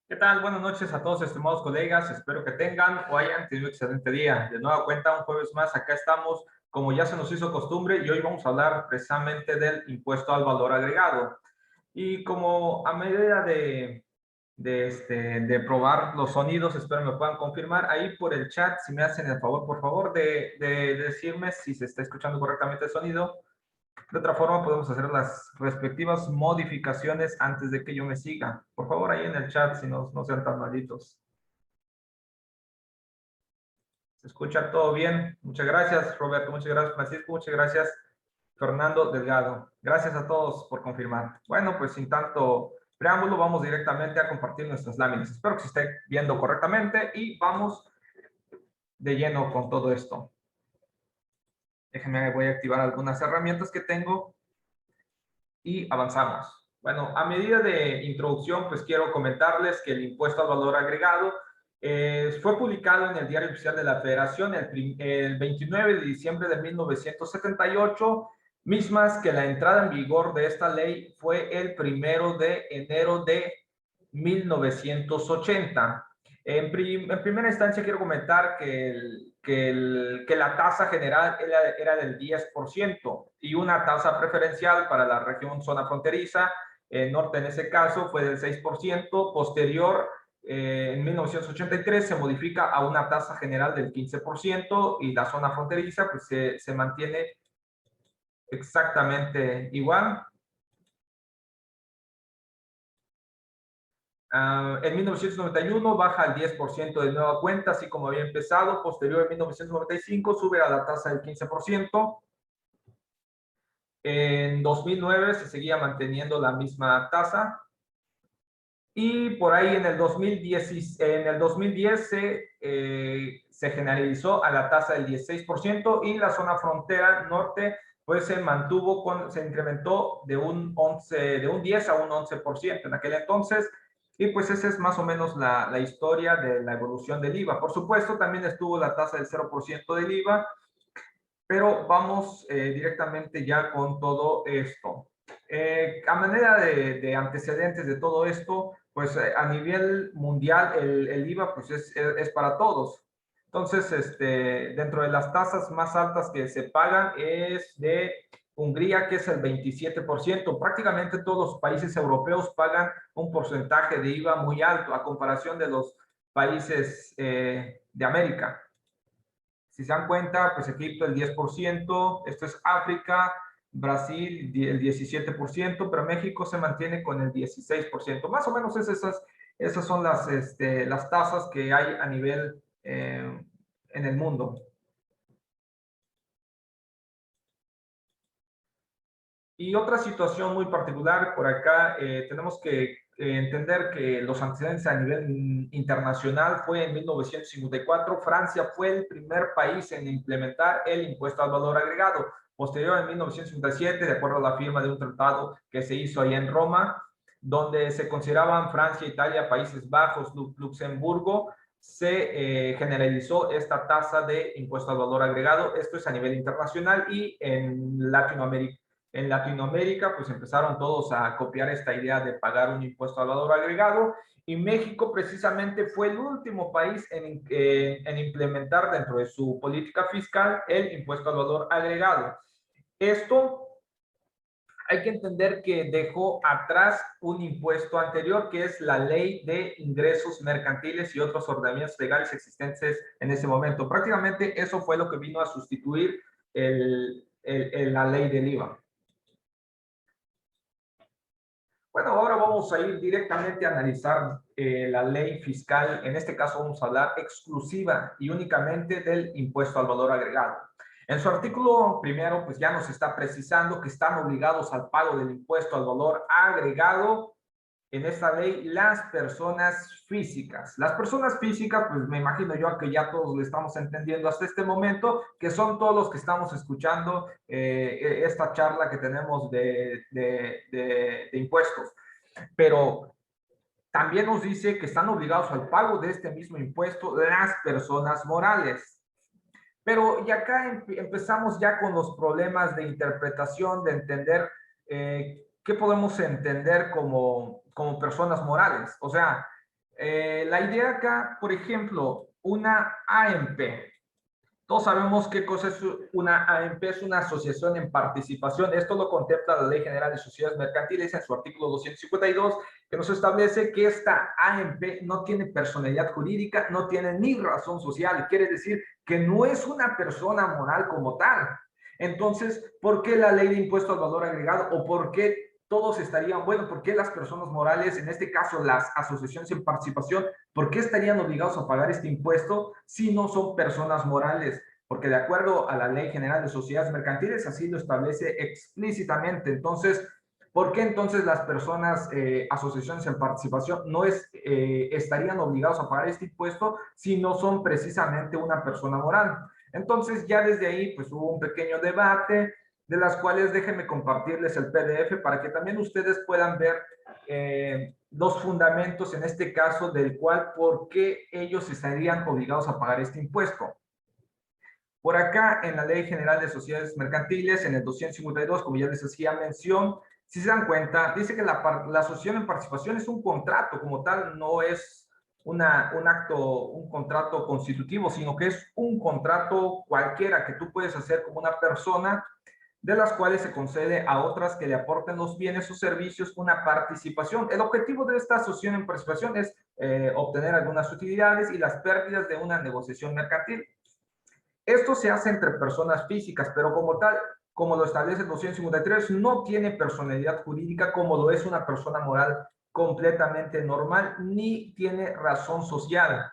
¿Qué tal? Buenas noches a todos, estimados colegas. Espero que tengan o hayan tenido un excelente día. De nueva cuenta, un jueves más, acá estamos, como ya se nos hizo costumbre, y hoy vamos a hablar precisamente del impuesto al valor agregado. Y como a medida de probar los sonidos, espero me puedan confirmar ahí por el chat, si me hacen el favor, por favor, de decirme si se está escuchando correctamente el sonido. De otra forma, podemos hacer las respectivas modificaciones antes de que yo me siga. Por favor, ahí en el chat, si no sean tan malditos. ¿Se escucha todo bien? Muchas gracias, Roberto. Muchas gracias, Francisco. Muchas gracias, Fernando Delgado. Gracias a todos por confirmar. Bueno, pues sin tanto preámbulo, vamos directamente a compartir nuestras láminas. Espero que se esté viendo correctamente y vamos de lleno con todo esto. Déjenme, voy a activar algunas herramientas que tengo y avanzamos. Bueno, a medida de introducción, pues quiero comentarles que el impuesto al valor agregado fue publicado en el Diario Oficial de la Federación el 29 de diciembre de 1978, mismas que la entrada en vigor de esta ley fue el 1 de enero de 1980. En primera instancia quiero comentar que la tasa general era del 10% y una tasa preferencial para la región zona fronteriza, norte en ese caso, fue del 6%. Posterior, en 1983 se modifica a una tasa general del 15% y la zona fronteriza pues se mantiene exactamente igual. En 1991 baja al 10% de nueva cuenta, así como había empezado. Posterior, en 1995 sube a la tasa del 15%. En 2009 se seguía manteniendo la misma tasa. Y por ahí en el 2010 se generalizó a la tasa del 16% y la zona frontera norte pues se incrementó de un 10 a un 11% en aquel entonces. Y pues esa es más o menos la historia de la evolución del IVA. Por supuesto, también estuvo la tasa del 0% del IVA, pero vamos directamente ya con todo esto. A manera de antecedentes de todo esto, pues a nivel mundial el IVA pues es para todos. Entonces, dentro de las tasas más altas que se pagan es de Hungría, que es el 27%. Prácticamente todos los países europeos pagan un porcentaje de IVA muy alto a comparación de los países de América. Si se dan cuenta, pues Egipto el 10%, esto es África, Brasil el 17%, pero México se mantiene con el 16%. Más o menos esas son las tasas que hay a nivel en el mundo. Y otra situación muy particular por acá, tenemos que entender que los antecedentes a nivel internacional fue en 1954. Francia fue el primer país en implementar el impuesto al valor agregado. Posterior, en 1957, de acuerdo a la firma de un tratado que se hizo ahí en Roma, donde se consideraban Francia, Italia, Países Bajos, Luxemburgo, se generalizó esta tasa de impuesto al valor agregado. Esto es a nivel internacional y en Latinoamérica. En Latinoamérica, pues empezaron todos a copiar esta idea de pagar un impuesto al valor agregado, y México precisamente fue el último país en implementar dentro de su política fiscal el impuesto al valor agregado. Esto hay que entender que dejó atrás un impuesto anterior, que es la Ley de Ingresos Mercantiles y otros ordenamientos legales existentes en ese momento. Prácticamente eso fue lo que vino a sustituir la ley del IVA. Bueno, ahora vamos a ir directamente a analizar la ley fiscal. En este caso vamos a hablar exclusiva y únicamente del impuesto al valor agregado. En su artículo primero, pues ya nos está precisando que están obligados al pago del impuesto al valor agregado en esta ley las personas físicas. Las personas físicas, pues me imagino yo que ya todos lo estamos entendiendo hasta este momento, que son todos los que estamos escuchando esta charla que tenemos de impuestos. Pero también nos dice que están obligados al pago de este mismo impuesto las personas morales. Pero y acá empezamos ya con los problemas de interpretación, de entender qué podemos entender como personas morales. O sea, La idea acá, por ejemplo, una AMP. Todos sabemos qué cosa es una AMP, es una asociación en participación. Esto lo contempla la Ley General de Sociedades Mercantiles en su artículo 252, que nos establece que esta AMP no tiene personalidad jurídica, no tiene ni razón social. Quiere decir que no es una persona moral como tal. Entonces, ¿por qué la ley de impuesto al valor agregado o por qué todos estarían, bueno, por qué las personas morales, en este caso las asociaciones en participación, por qué estarían obligados a pagar este impuesto si no son personas morales? Porque de acuerdo a la Ley General de Sociedades Mercantiles, así lo establece explícitamente. Entonces, ¿por qué entonces las personas, asociaciones en participación, no estarían obligados a pagar este impuesto si no son precisamente una persona moral? Entonces, ya desde ahí, pues hubo un pequeño debate, de las cuales déjenme compartirles el PDF para que también ustedes puedan ver los fundamentos en este caso del cual por qué ellos estarían obligados a pagar este impuesto. Por acá, en la Ley General de Sociedades Mercantiles, en el 252, como ya les hacía mención, si se dan cuenta, dice que la asociación en participación es un contrato como tal, no es un contrato constitutivo, sino que es un contrato cualquiera que tú puedes hacer como una persona, de las cuales se concede a otras que le aporten los bienes o servicios una participación. El objetivo de esta asociación en participación es obtener algunas utilidades y las pérdidas de una negociación mercantil. Esto se hace entre personas físicas, pero como tal, como lo establece el 253, no tiene personalidad jurídica como lo es una persona moral completamente normal, ni tiene razón social.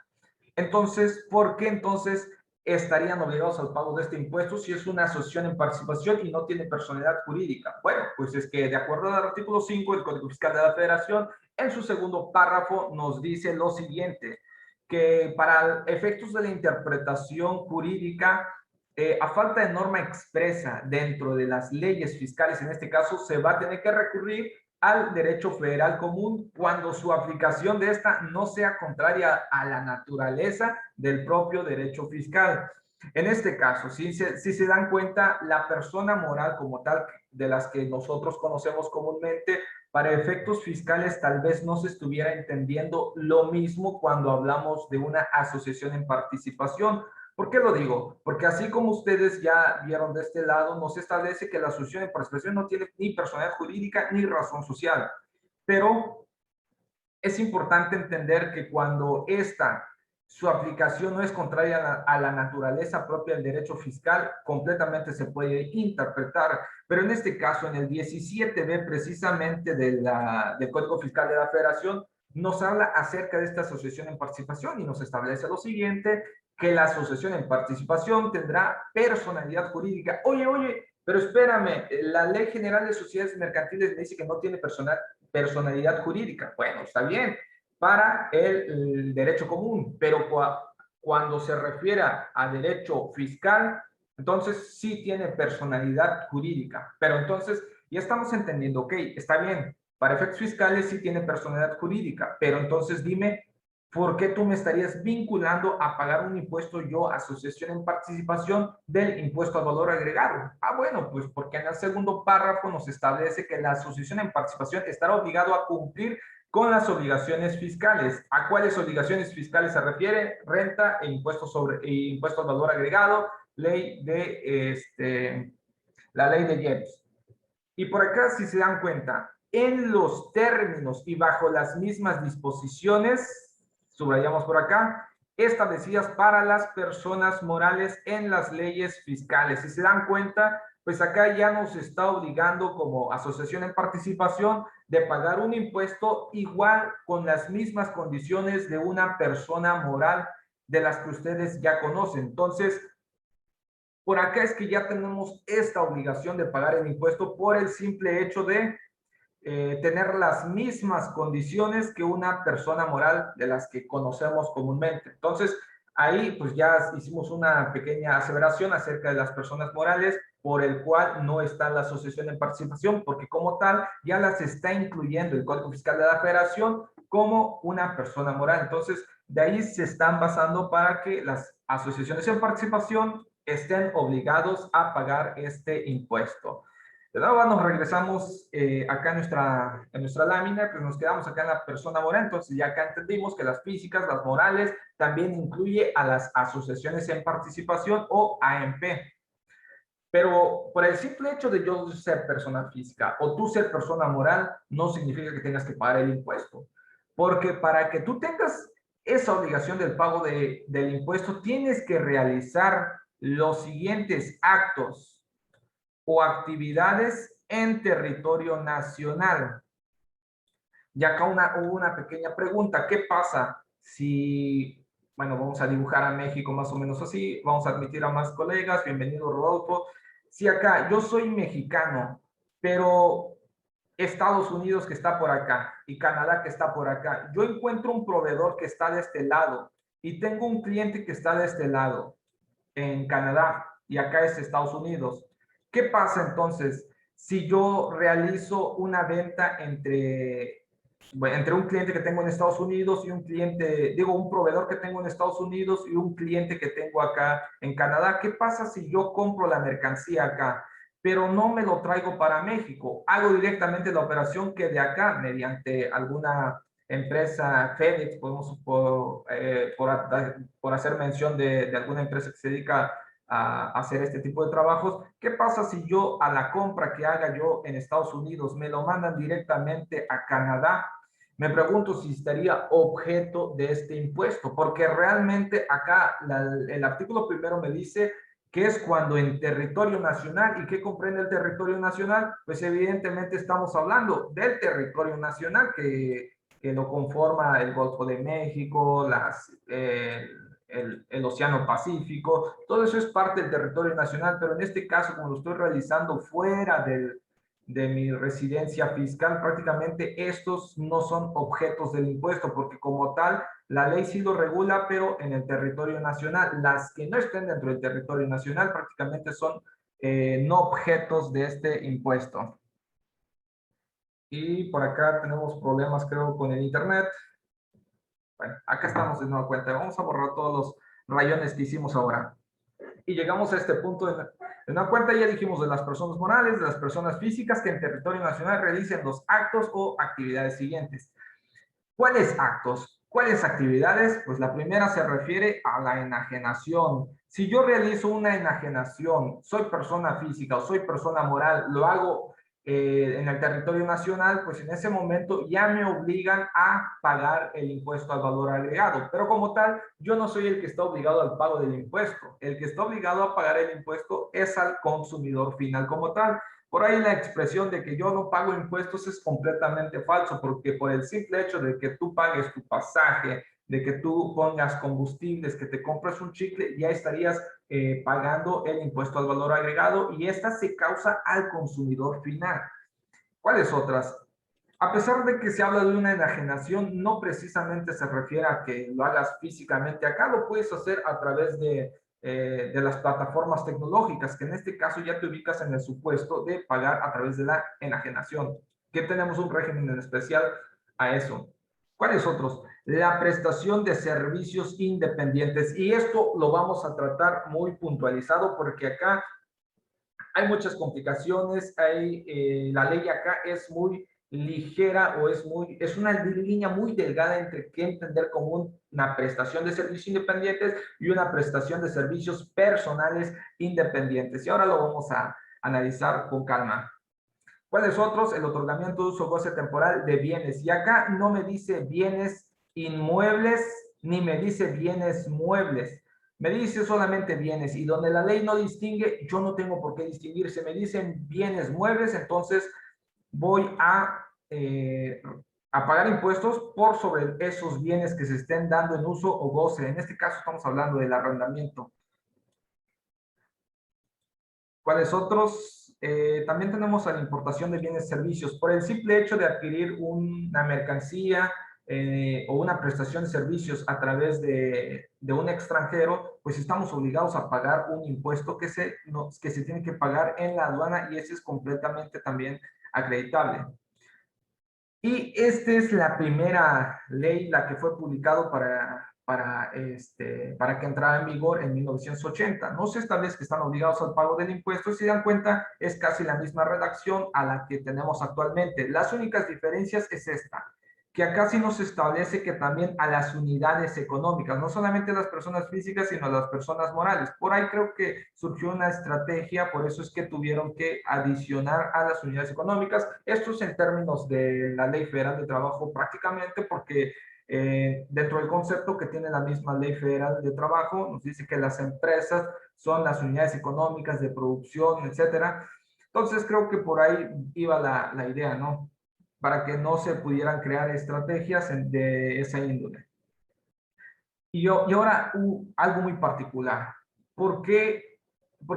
Entonces, ¿por qué entonces estarían obligados al pago de este impuesto si es una asociación en participación y no tiene personalidad jurídica? Bueno, pues es que de acuerdo al artículo 5 del Código Fiscal de la Federación, en su segundo párrafo nos dice lo siguiente, que para efectos de la interpretación jurídica, a falta de norma expresa dentro de las leyes fiscales, en este caso, se va a tener que recurrir al derecho federal común cuando su aplicación de esta no sea contraria a la naturaleza del propio derecho fiscal. En este caso, si se dan cuenta, la persona moral como tal, de las que nosotros conocemos comúnmente, para efectos fiscales tal vez no se estuviera entendiendo lo mismo cuando hablamos de una asociación en participación. ¿Por qué lo digo? Porque así como ustedes ya vieron de este lado, nos establece que la asociación en participación no tiene ni personalidad jurídica ni razón social. Pero es importante entender que cuando su aplicación no es contraria a la naturaleza propia del derecho fiscal, completamente se puede interpretar. Pero en este caso, en el 17b precisamente del Código Fiscal de la Federación, nos habla acerca de esta asociación en participación y nos establece lo siguiente, que la asociación en participación tendrá personalidad jurídica. Oye, pero espérame, la Ley General de Sociedades Mercantiles me dice que no tiene personalidad jurídica. Bueno, está bien, para el derecho común, pero cuando se refiere a derecho fiscal, entonces sí tiene personalidad jurídica. Pero entonces ya estamos entendiendo, ok, está bien, para efectos fiscales sí tiene personalidad jurídica, pero entonces dime, ¿por qué tú me estarías vinculando a pagar un impuesto yo, asociación en participación, del impuesto al valor agregado? Ah, bueno, pues porque en el segundo párrafo nos establece que la asociación en participación estará obligado a cumplir con las obligaciones fiscales. ¿A cuáles obligaciones fiscales se refiere? Renta e impuesto al valor agregado, la ley de IEPS. Y por acá, si se dan cuenta, en los términos y bajo las mismas disposiciones, subrayamos por acá, establecidas para las personas morales en las leyes fiscales. Si se dan cuenta, pues acá ya nos está obligando como asociación en participación de pagar un impuesto igual con las mismas condiciones de una persona moral de las que ustedes ya conocen. Entonces, por acá es que ya tenemos esta obligación de pagar el impuesto por el simple hecho de tener las mismas condiciones que una persona moral de las que conocemos comúnmente. Entonces, ahí pues ya hicimos una pequeña aseveración acerca de las personas morales por el cual no está la asociación en participación, porque como tal ya las está incluyendo el Código Fiscal de la Federación como una persona moral. Entonces, de ahí se están basando para que las asociaciones en participación estén obligados a pagar este impuesto. De nuevo nos regresamos acá en nuestra lámina, pues nos quedamos acá en la persona moral. Entonces ya acá entendimos que las físicas, las morales, también incluye a las asociaciones en participación o AMP. Pero por el simple hecho de yo ser persona física o tú ser persona moral, no significa que tengas que pagar el impuesto. Porque para que tú tengas esa obligación del pago del impuesto, tienes que realizar los siguientes actos o actividades en territorio nacional. Y acá hubo una pequeña pregunta. ¿Qué pasa si, bueno, vamos a dibujar a México más o menos así, vamos a admitir a más colegas, bienvenido Rodolfo. Si acá yo soy mexicano, pero Estados Unidos que está por acá y Canadá que está por acá, yo encuentro un proveedor que está de este lado y tengo un cliente que está de este lado, en Canadá, y acá es Estados Unidos. ¿Qué pasa entonces si yo realizo una venta entre un cliente que tengo en Estados Unidos y un cliente, digo, un proveedor que tengo en Estados Unidos y un cliente que tengo acá en Canadá? ¿Qué pasa si yo compro la mercancía acá, pero no me lo traigo para México? Hago directamente la operación que de acá, mediante alguna empresa, FedEx, podemos por hacer mención de alguna empresa que se dedica a hacer este tipo de trabajos. ¿Qué pasa si yo a la compra que haga yo en Estados Unidos me lo mandan directamente a Canadá? Me pregunto si estaría objeto de este impuesto, porque realmente acá el artículo primero me dice que es cuando en territorio nacional. ¿Y qué comprende el territorio nacional? Pues evidentemente estamos hablando del territorio nacional que lo conforma el Golfo de México, el Océano Pacífico. Todo eso es parte del territorio nacional, pero en este caso, como lo estoy realizando fuera de mi residencia fiscal, prácticamente estos no son objetos del impuesto, porque como tal, la ley sí lo regula, pero en el territorio nacional. Las que no estén dentro del territorio nacional prácticamente son no objetos de este impuesto. Y por acá tenemos problemas, creo, con el internet. Bueno, acá estamos de nueva cuenta. Vamos a borrar todos los rayones que hicimos ahora. Y llegamos a este punto de nueva cuenta. Ya dijimos de las personas morales, de las personas físicas que en territorio nacional realicen los actos o actividades siguientes. ¿Cuáles actos? ¿Cuáles actividades? Pues la primera se refiere a la enajenación. Si yo realizo una enajenación, soy persona física o soy persona moral, lo hago en el territorio nacional, pues en ese momento ya me obligan a pagar el impuesto al valor agregado. Pero como tal, yo no soy el que está obligado al pago del impuesto. El que está obligado a pagar el impuesto es al consumidor final como tal. Por ahí la expresión de que yo no pago impuestos es completamente falso, porque por el simple hecho de que tú pagues tu pasaje, de que tú pongas combustibles, que te compres un chicle, ya estarías pagando el impuesto al valor agregado, y esta se causa al consumidor final. ¿Cuáles otras? A pesar de que se habla de una enajenación, no precisamente se refiere a que lo hagas físicamente. Acá lo puedes hacer a través de las plataformas tecnológicas, que en este caso ya te ubicas en el supuesto de pagar a través de la enajenación, que tenemos un régimen en especial a eso. ¿Cuáles otros? La prestación de servicios independientes. Y esto lo vamos a tratar muy puntualizado, porque acá hay muchas complicaciones, la ley acá es muy ligera, o es una línea muy delgada entre qué entender como una prestación de servicios independientes y una prestación de servicios personales independientes. Y ahora lo vamos a analizar con calma. ¿Cuáles otros? El otorgamiento de uso o goce temporal de bienes. Y acá no me dice bienes inmuebles ni me dice bienes muebles. Me dice solamente bienes, y donde la ley no distingue, yo no tengo por qué distinguir. Si me dicen bienes muebles, entonces voy a pagar impuestos por sobre esos bienes que se estén dando en uso o goce. En este caso estamos hablando del arrendamiento. ¿Cuáles otros? También tenemos a la importación de bienes y servicios. Por el simple hecho de adquirir una mercancía o una prestación de servicios a través de un extranjero, pues estamos obligados a pagar un impuesto que se tiene que pagar en la aduana, y ese es completamente también acreditable. Y esta es la primera ley, la que fue publicado para que entrara en vigor en 1980. No se establece que están obligados al pago del impuesto. Si se dan cuenta, es casi la misma redacción a la que tenemos actualmente. Las únicas diferencias es esta, que acá sí nos establece que también a las unidades económicas, no solamente a las personas físicas, sino a las personas morales. Por ahí creo que surgió una estrategia, por eso es que tuvieron que adicionar a las unidades económicas. Esto es en términos de la Ley Federal de Trabajo prácticamente, porque dentro del concepto que tiene la misma Ley Federal de Trabajo, nos dice que las empresas son las unidades económicas de producción, etcétera. Entonces creo que por ahí iba la idea, ¿no? Para que no se pudieran crear estrategias de esa índole. Y ahora algo muy particular. ¿Por qué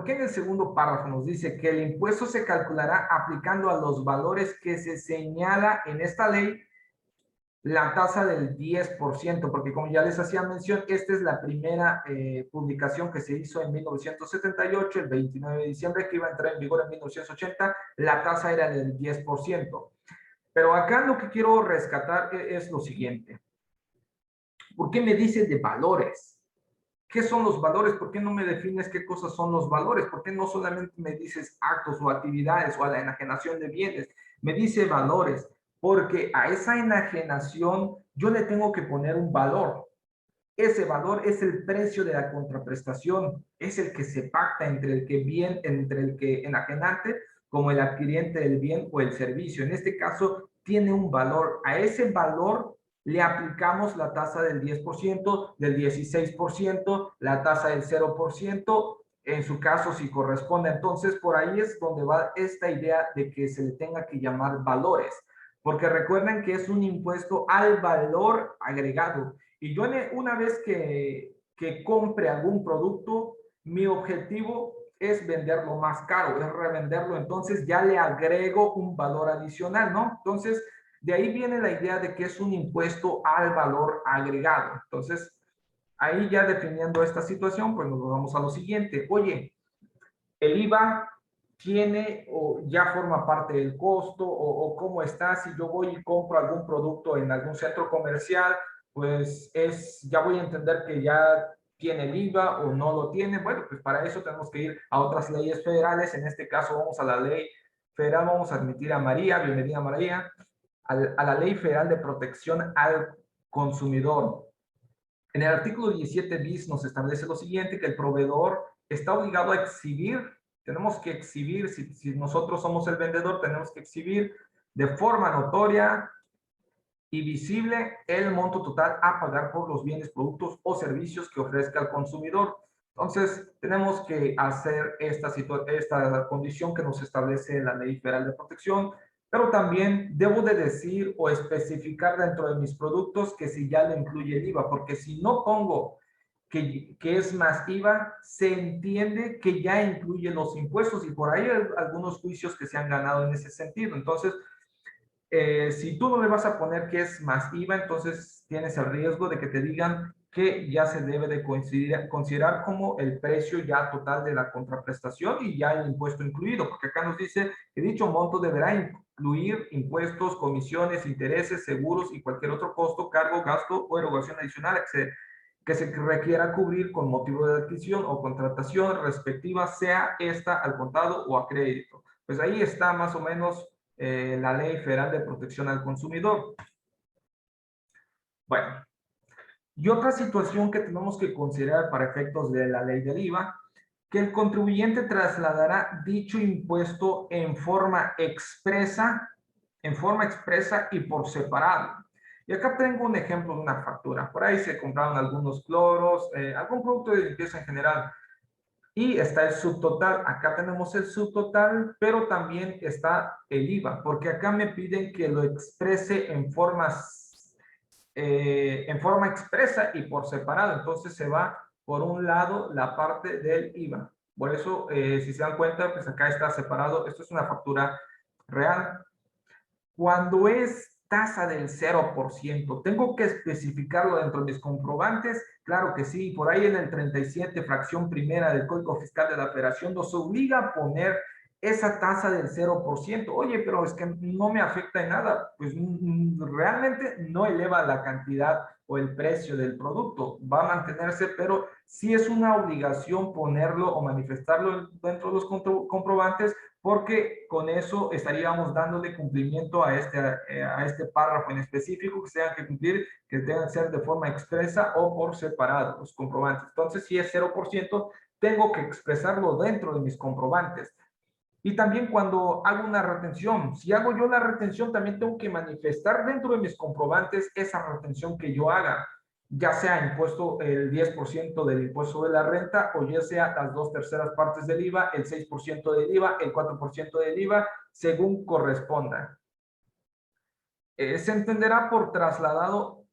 en el segundo párrafo nos dice que el impuesto se calculará aplicando a los valores que se señala en esta ley la tasa del 10%? Porque como ya les hacía mención, esta es la primera publicación que se hizo en 1978, el 29 de diciembre, que iba a entrar en vigor en 1980, la tasa era del 10%. Pero acá lo que quiero rescatar es lo siguiente. ¿Por qué me dice de valores? ¿Qué son los valores? ¿Por qué no me defines qué cosas son los valores? ¿Por qué no solamente me dices actos o actividades o a la enajenación de bienes? Me dice valores, porque a esa enajenación yo le tengo que poner un valor. Ese valor es el precio de la contraprestación, es el que se pacta entre el que enajenante como el adquiriente del bien o el servicio. En este caso, tiene un valor. A ese valor le aplicamos la tasa del 10%, del 16%, la tasa del 0%, en su caso si corresponde. Entonces, por ahí es donde va esta idea de que se le tenga que llamar valores, porque recuerden que es un impuesto al valor agregado. Y yo una vez que compre algún producto, mi objetivo es venderlo más caro, es revenderlo, entonces ya le agrego un valor adicional, ¿no? Entonces, de ahí viene la idea de que es un impuesto al valor agregado. Entonces, ahí ya definiendo esta situación, pues nos vamos a lo siguiente. Oye, el IVA tiene o ya forma parte del costo o cómo está. Si yo voy y compro algún producto en algún centro comercial, pues ya voy a entender que ya tiene el IVA o no lo tiene. Bueno, pues para eso tenemos que ir a otras leyes federales. En este caso vamos a la ley federal, vamos a admitir a María, bienvenida María, a la Ley Federal de Protección al Consumidor. En el artículo 17 bis nos establece lo siguiente, que el proveedor está obligado a exhibir, tenemos que exhibir, si nosotros somos el vendedor, tenemos que exhibir de forma notoria y visible el monto total a pagar por los bienes, productos o servicios que ofrezca al consumidor. Entonces, tenemos que hacer esta condición que nos establece la Ley Federal de Protección, pero también debo de decir o especificar dentro de mis productos que si ya le incluye el IVA, porque si no pongo que es más IVA, se entiende que ya incluye los impuestos y por ahí hay algunos juicios que se han ganado en ese sentido. Entonces, si tú no le vas a poner que es más IVA, entonces tienes el riesgo de que te digan que ya se debe de considerar como el precio ya total de la contraprestación y ya el impuesto incluido, porque acá nos dice que dicho monto deberá incluir impuestos, comisiones, intereses, seguros y cualquier otro costo, cargo, gasto o erogación adicional que se requiera cubrir con motivo de adquisición o contratación respectiva, sea esta al contado o a crédito. Pues ahí está más o menos la Ley Federal de Protección al Consumidor. Bueno, y otra situación que tenemos que considerar para efectos de la ley del IVA, que el contribuyente trasladará dicho impuesto en forma expresa y por separado. Y acá tengo un ejemplo de una factura. Por ahí se compraron algunos cloros, algún producto de limpieza en general. Y está el subtotal. Acá tenemos el subtotal, pero también está el IVA, porque acá me piden que lo exprese en forma expresa y por separado. Entonces se va por un lado la parte del IVA. Por eso, si se dan cuenta, pues acá está separado. Esto es una factura real. Cuando es tasa del 0%, ¿tengo que especificarlo dentro de mis comprobantes? Claro que sí, por ahí en el 37, fracción primera del Código Fiscal de la Federación, nos obliga a poner esa tasa del 0%. Oye, pero es que no me afecta en nada. Pues realmente no eleva la cantidad o el precio del producto. Va a mantenerse, pero sí es una obligación ponerlo o manifestarlo dentro de los comprobantes, porque con eso estaríamos dándole cumplimiento a este párrafo en específico que se tenga que cumplir, que tengan que ser de forma expresa o por separado los comprobantes. Entonces, si es 0%, tengo que expresarlo dentro de mis comprobantes. Y también cuando hago una retención, si hago yo la retención, también tengo que manifestar dentro de mis comprobantes esa retención que yo haga, ya sea impuesto el 10% del impuesto de la renta o ya sea las 2/3 partes del IVA, el 6% del IVA, el 4% del IVA, según corresponda. Se entenderá por traslado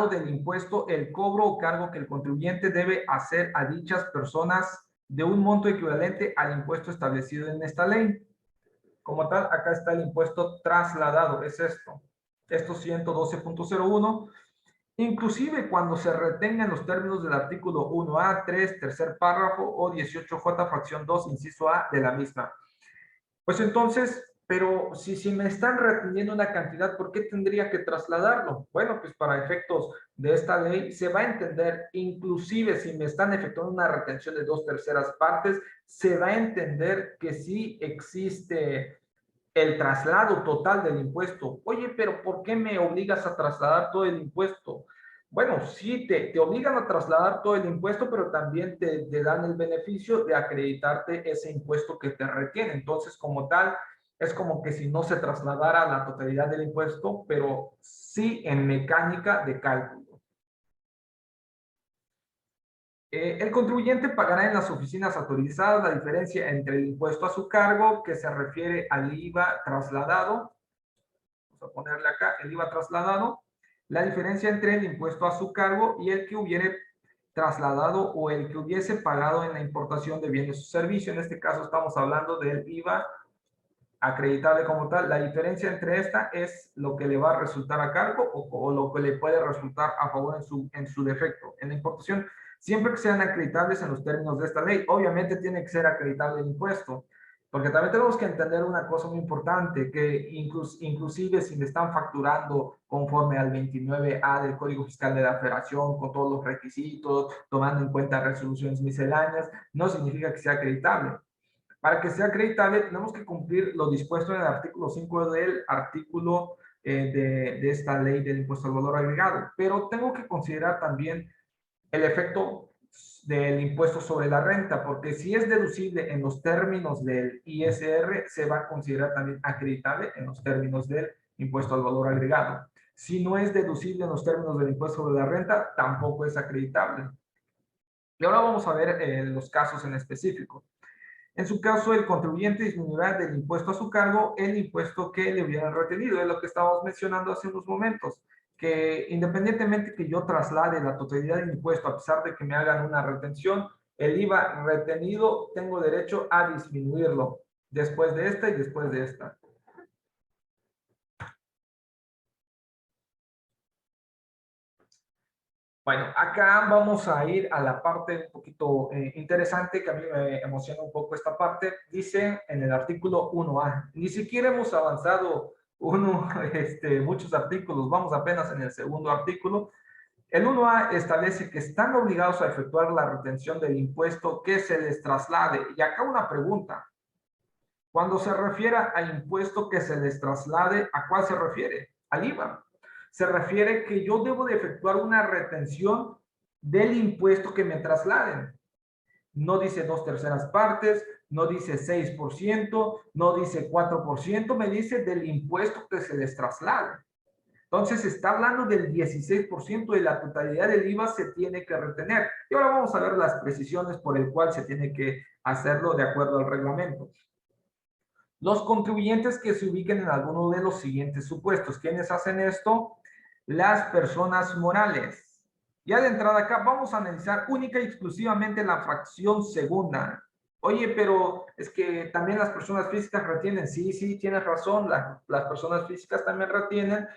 del impuesto el cobro o cargo que el contribuyente debe hacer a dichas personas de un monto equivalente al impuesto establecido en esta ley. Como tal, acá está el impuesto trasladado, es esto. Esto 112.01, inclusive cuando se retengan los términos del artículo 1A, 3, tercer párrafo o 18J, fracción 2, inciso A de la misma. Pues entonces, pero si me están reteniendo una cantidad, ¿por qué tendría que trasladarlo? Bueno, pues para efectos de esta ley se va a entender, inclusive si me están efectuando una retención de 2/3 partes, se va a entender que sí existe el traslado total del impuesto. Oye, pero ¿por qué me obligas a trasladar todo el impuesto? Bueno, sí, te obligan a trasladar todo el impuesto, pero también te dan el beneficio de acreditarte ese impuesto que te retiene. Entonces, como tal, es como que si no se trasladara la totalidad del impuesto, pero sí en mecánica de cálculo. El contribuyente pagará en las oficinas autorizadas la diferencia entre el impuesto a su cargo, que se refiere al IVA trasladado. Vamos a ponerle acá el IVA trasladado. La diferencia entre el impuesto a su cargo y el que hubiere trasladado o el que hubiese pagado en la importación de bienes o servicios. En este caso estamos hablando del IVA acreditable como tal. La diferencia entre esta es lo que le va a resultar a cargo o lo que le puede resultar a favor en su defecto. En la importación, siempre que sean acreditables en los términos de esta ley, obviamente tiene que ser acreditable el impuesto, porque también tenemos que entender una cosa muy importante, que inclusive si me están facturando conforme al 29A del Código Fiscal de la Federación, con todos los requisitos, tomando en cuenta resoluciones misceláneas, no significa que sea acreditable. Para que sea acreditable, tenemos que cumplir lo dispuesto en el artículo 5 del artículo de esta ley del impuesto al valor agregado. Pero tengo que considerar también el efecto del impuesto sobre la renta, porque si es deducible en los términos del ISR, se va a considerar también acreditable en los términos del impuesto al valor agregado. Si no es deducible en los términos del impuesto sobre la renta, tampoco es acreditable. Y ahora vamos a ver los casos en específico. En su caso, el contribuyente disminuirá del impuesto a su cargo el impuesto que le hubieran retenido. Es lo que estábamos mencionando hace unos momentos, que independientemente que yo traslade la totalidad del impuesto, a pesar de que me hagan una retención, el IVA retenido tengo derecho a disminuirlo después de esta y después de esta. Bueno, acá vamos a ir a la parte un poquito interesante, que a mí me emociona un poco esta parte. Dice en el artículo 1A, ni siquiera hemos avanzado muchos artículos, vamos apenas en el segundo artículo. El 1A establece que están obligados a efectuar la retención del impuesto que se les traslade. Y acá una pregunta. Cuando se refiere a impuesto que se les traslade, ¿a cuál se refiere? Al IVA. Se refiere que yo debo de efectuar una retención del impuesto que me trasladen. No dice 2/3 partes, no dice 6%, no dice 4%, me dice del impuesto que se les traslade. Entonces, está hablando del 16% de la totalidad del IVA se tiene que retener. Y ahora vamos a ver las precisiones por el cual se tiene que hacerlo de acuerdo al reglamento. Los contribuyentes que se ubiquen en alguno de los siguientes supuestos. ¿Quiénes hacen esto? Las personas morales. Ya de entrada acá vamos a analizar única y exclusivamente la fracción segunda. Oye, pero es que también las personas físicas retienen. Sí, sí, tienes razón, las personas físicas también retienen,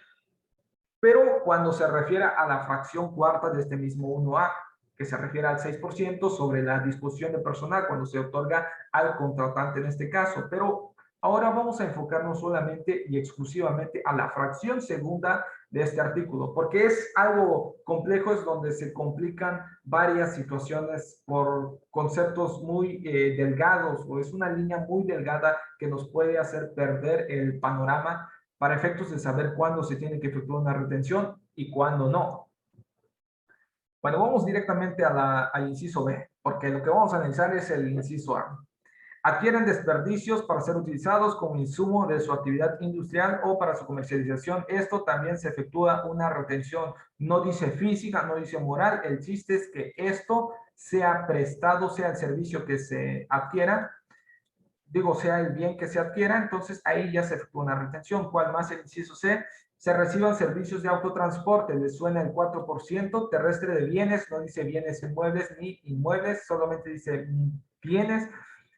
pero cuando se refiere a la fracción cuarta de este mismo 1A. que se refiere al 6% sobre la disposición de personal cuando se otorga al contratante en este caso. Pero ahora vamos a enfocarnos solamente y exclusivamente a la fracción segunda de este artículo, porque es algo complejo, es donde se complican varias situaciones por conceptos muy delgados, o es una línea muy delgada que nos puede hacer perder el panorama para efectos de saber cuándo se tiene que efectuar una retención y cuándo no. Bueno, vamos directamente al inciso B, porque lo que vamos a analizar es el inciso A. Adquieren desperdicios para ser utilizados como insumo de su actividad industrial o para su comercialización. Esto también se efectúa una retención. No dice física, no dice moral. El chiste es que esto sea prestado, sea el servicio que se adquiera, digo, sea el bien que se adquiera, entonces ahí ya se efectúa una retención. ¿Cuál más? El inciso C. Se reciban servicios de autotransporte, les suena el 4%, terrestre de bienes, no dice bienes inmuebles ni inmuebles, solamente dice bienes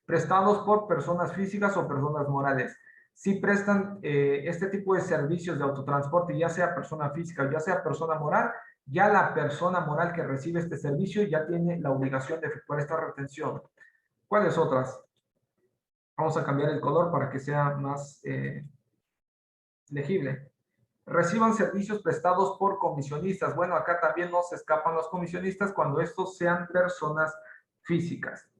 prestados por personas físicas o personas morales. Si prestan este tipo de servicios de autotransporte, ya sea persona física, ya sea persona moral, ya la persona moral que recibe este servicio ya tiene la obligación de efectuar esta retención. ¿Cuáles otras? Vamos a cambiar el color para que sea más legible. Reciban servicios prestados por comisionistas. Bueno, acá también no se escapan los comisionistas cuando estos sean personas físicas.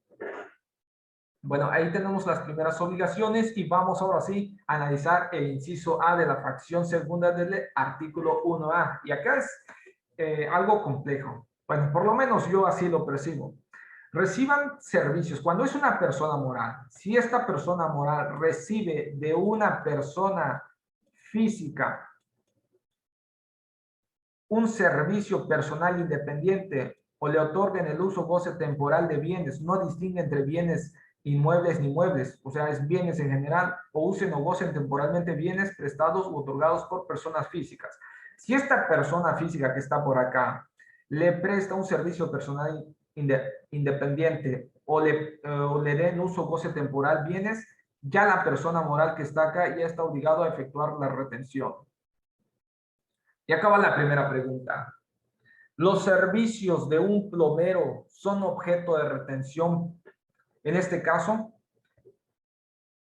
Bueno, ahí tenemos las primeras obligaciones y vamos ahora sí a analizar el inciso A de la fracción segunda del artículo 1A. Y acá es algo complejo. Bueno, por lo menos yo así lo percibo. Reciban servicios. Cuando es una persona moral, si esta persona moral recibe de una persona física un servicio personal independiente o le otorguen el uso goce temporal de bienes, no distingue entre bienes inmuebles ni muebles, o sea, es bienes en general, o usen o gocen temporalmente bienes prestados u otorgados por personas físicas. Si esta persona física que está por acá le presta un servicio personal independiente o le den uso o goce temporal bienes, ya la persona moral que está acá ya está obligado a efectuar la retención. Y acaba la primera pregunta. ¿Los servicios de un plomero son objeto de retención en este caso?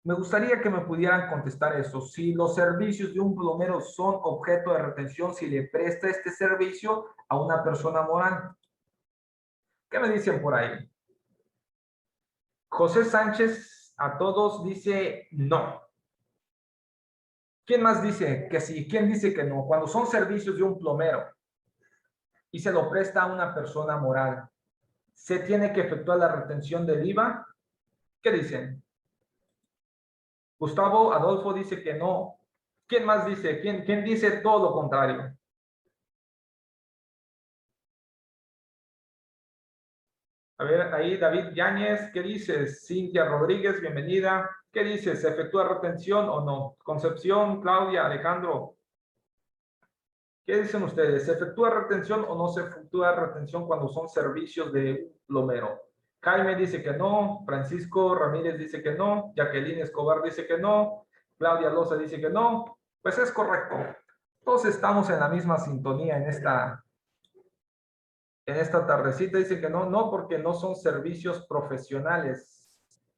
Me gustaría que me pudieran contestar eso. Si los servicios de un plomero son objeto de retención, si le presta este servicio a una persona moral. ¿Qué me dicen por ahí? José Sánchez a todos dice no. ¿Quién más dice que sí? ¿Quién dice que no? Cuando son servicios de un plomero y se lo presta a una persona moral, ¿se tiene que efectuar la retención del IVA? ¿Qué dicen? Gustavo Adolfo dice que no. ¿Quién más dice? ¿Quién dice todo lo contrario? A ver, ahí David Yáñez, ¿qué dices? Cintia Rodríguez, bienvenida. ¿Qué dices? ¿Se efectúa retención o no? Concepción, Claudia, Alejandro. ¿Qué dicen ustedes? ¿Se efectúa retención o no se efectúa retención cuando son servicios de plomero? Jaime dice que no, Francisco Ramírez dice que no, Jacqueline Escobar dice que no, Claudia Loza dice que no. Pues es correcto. Todos estamos en la misma sintonía en esta tardecita. Dicen que no, no, porque no son servicios profesionales.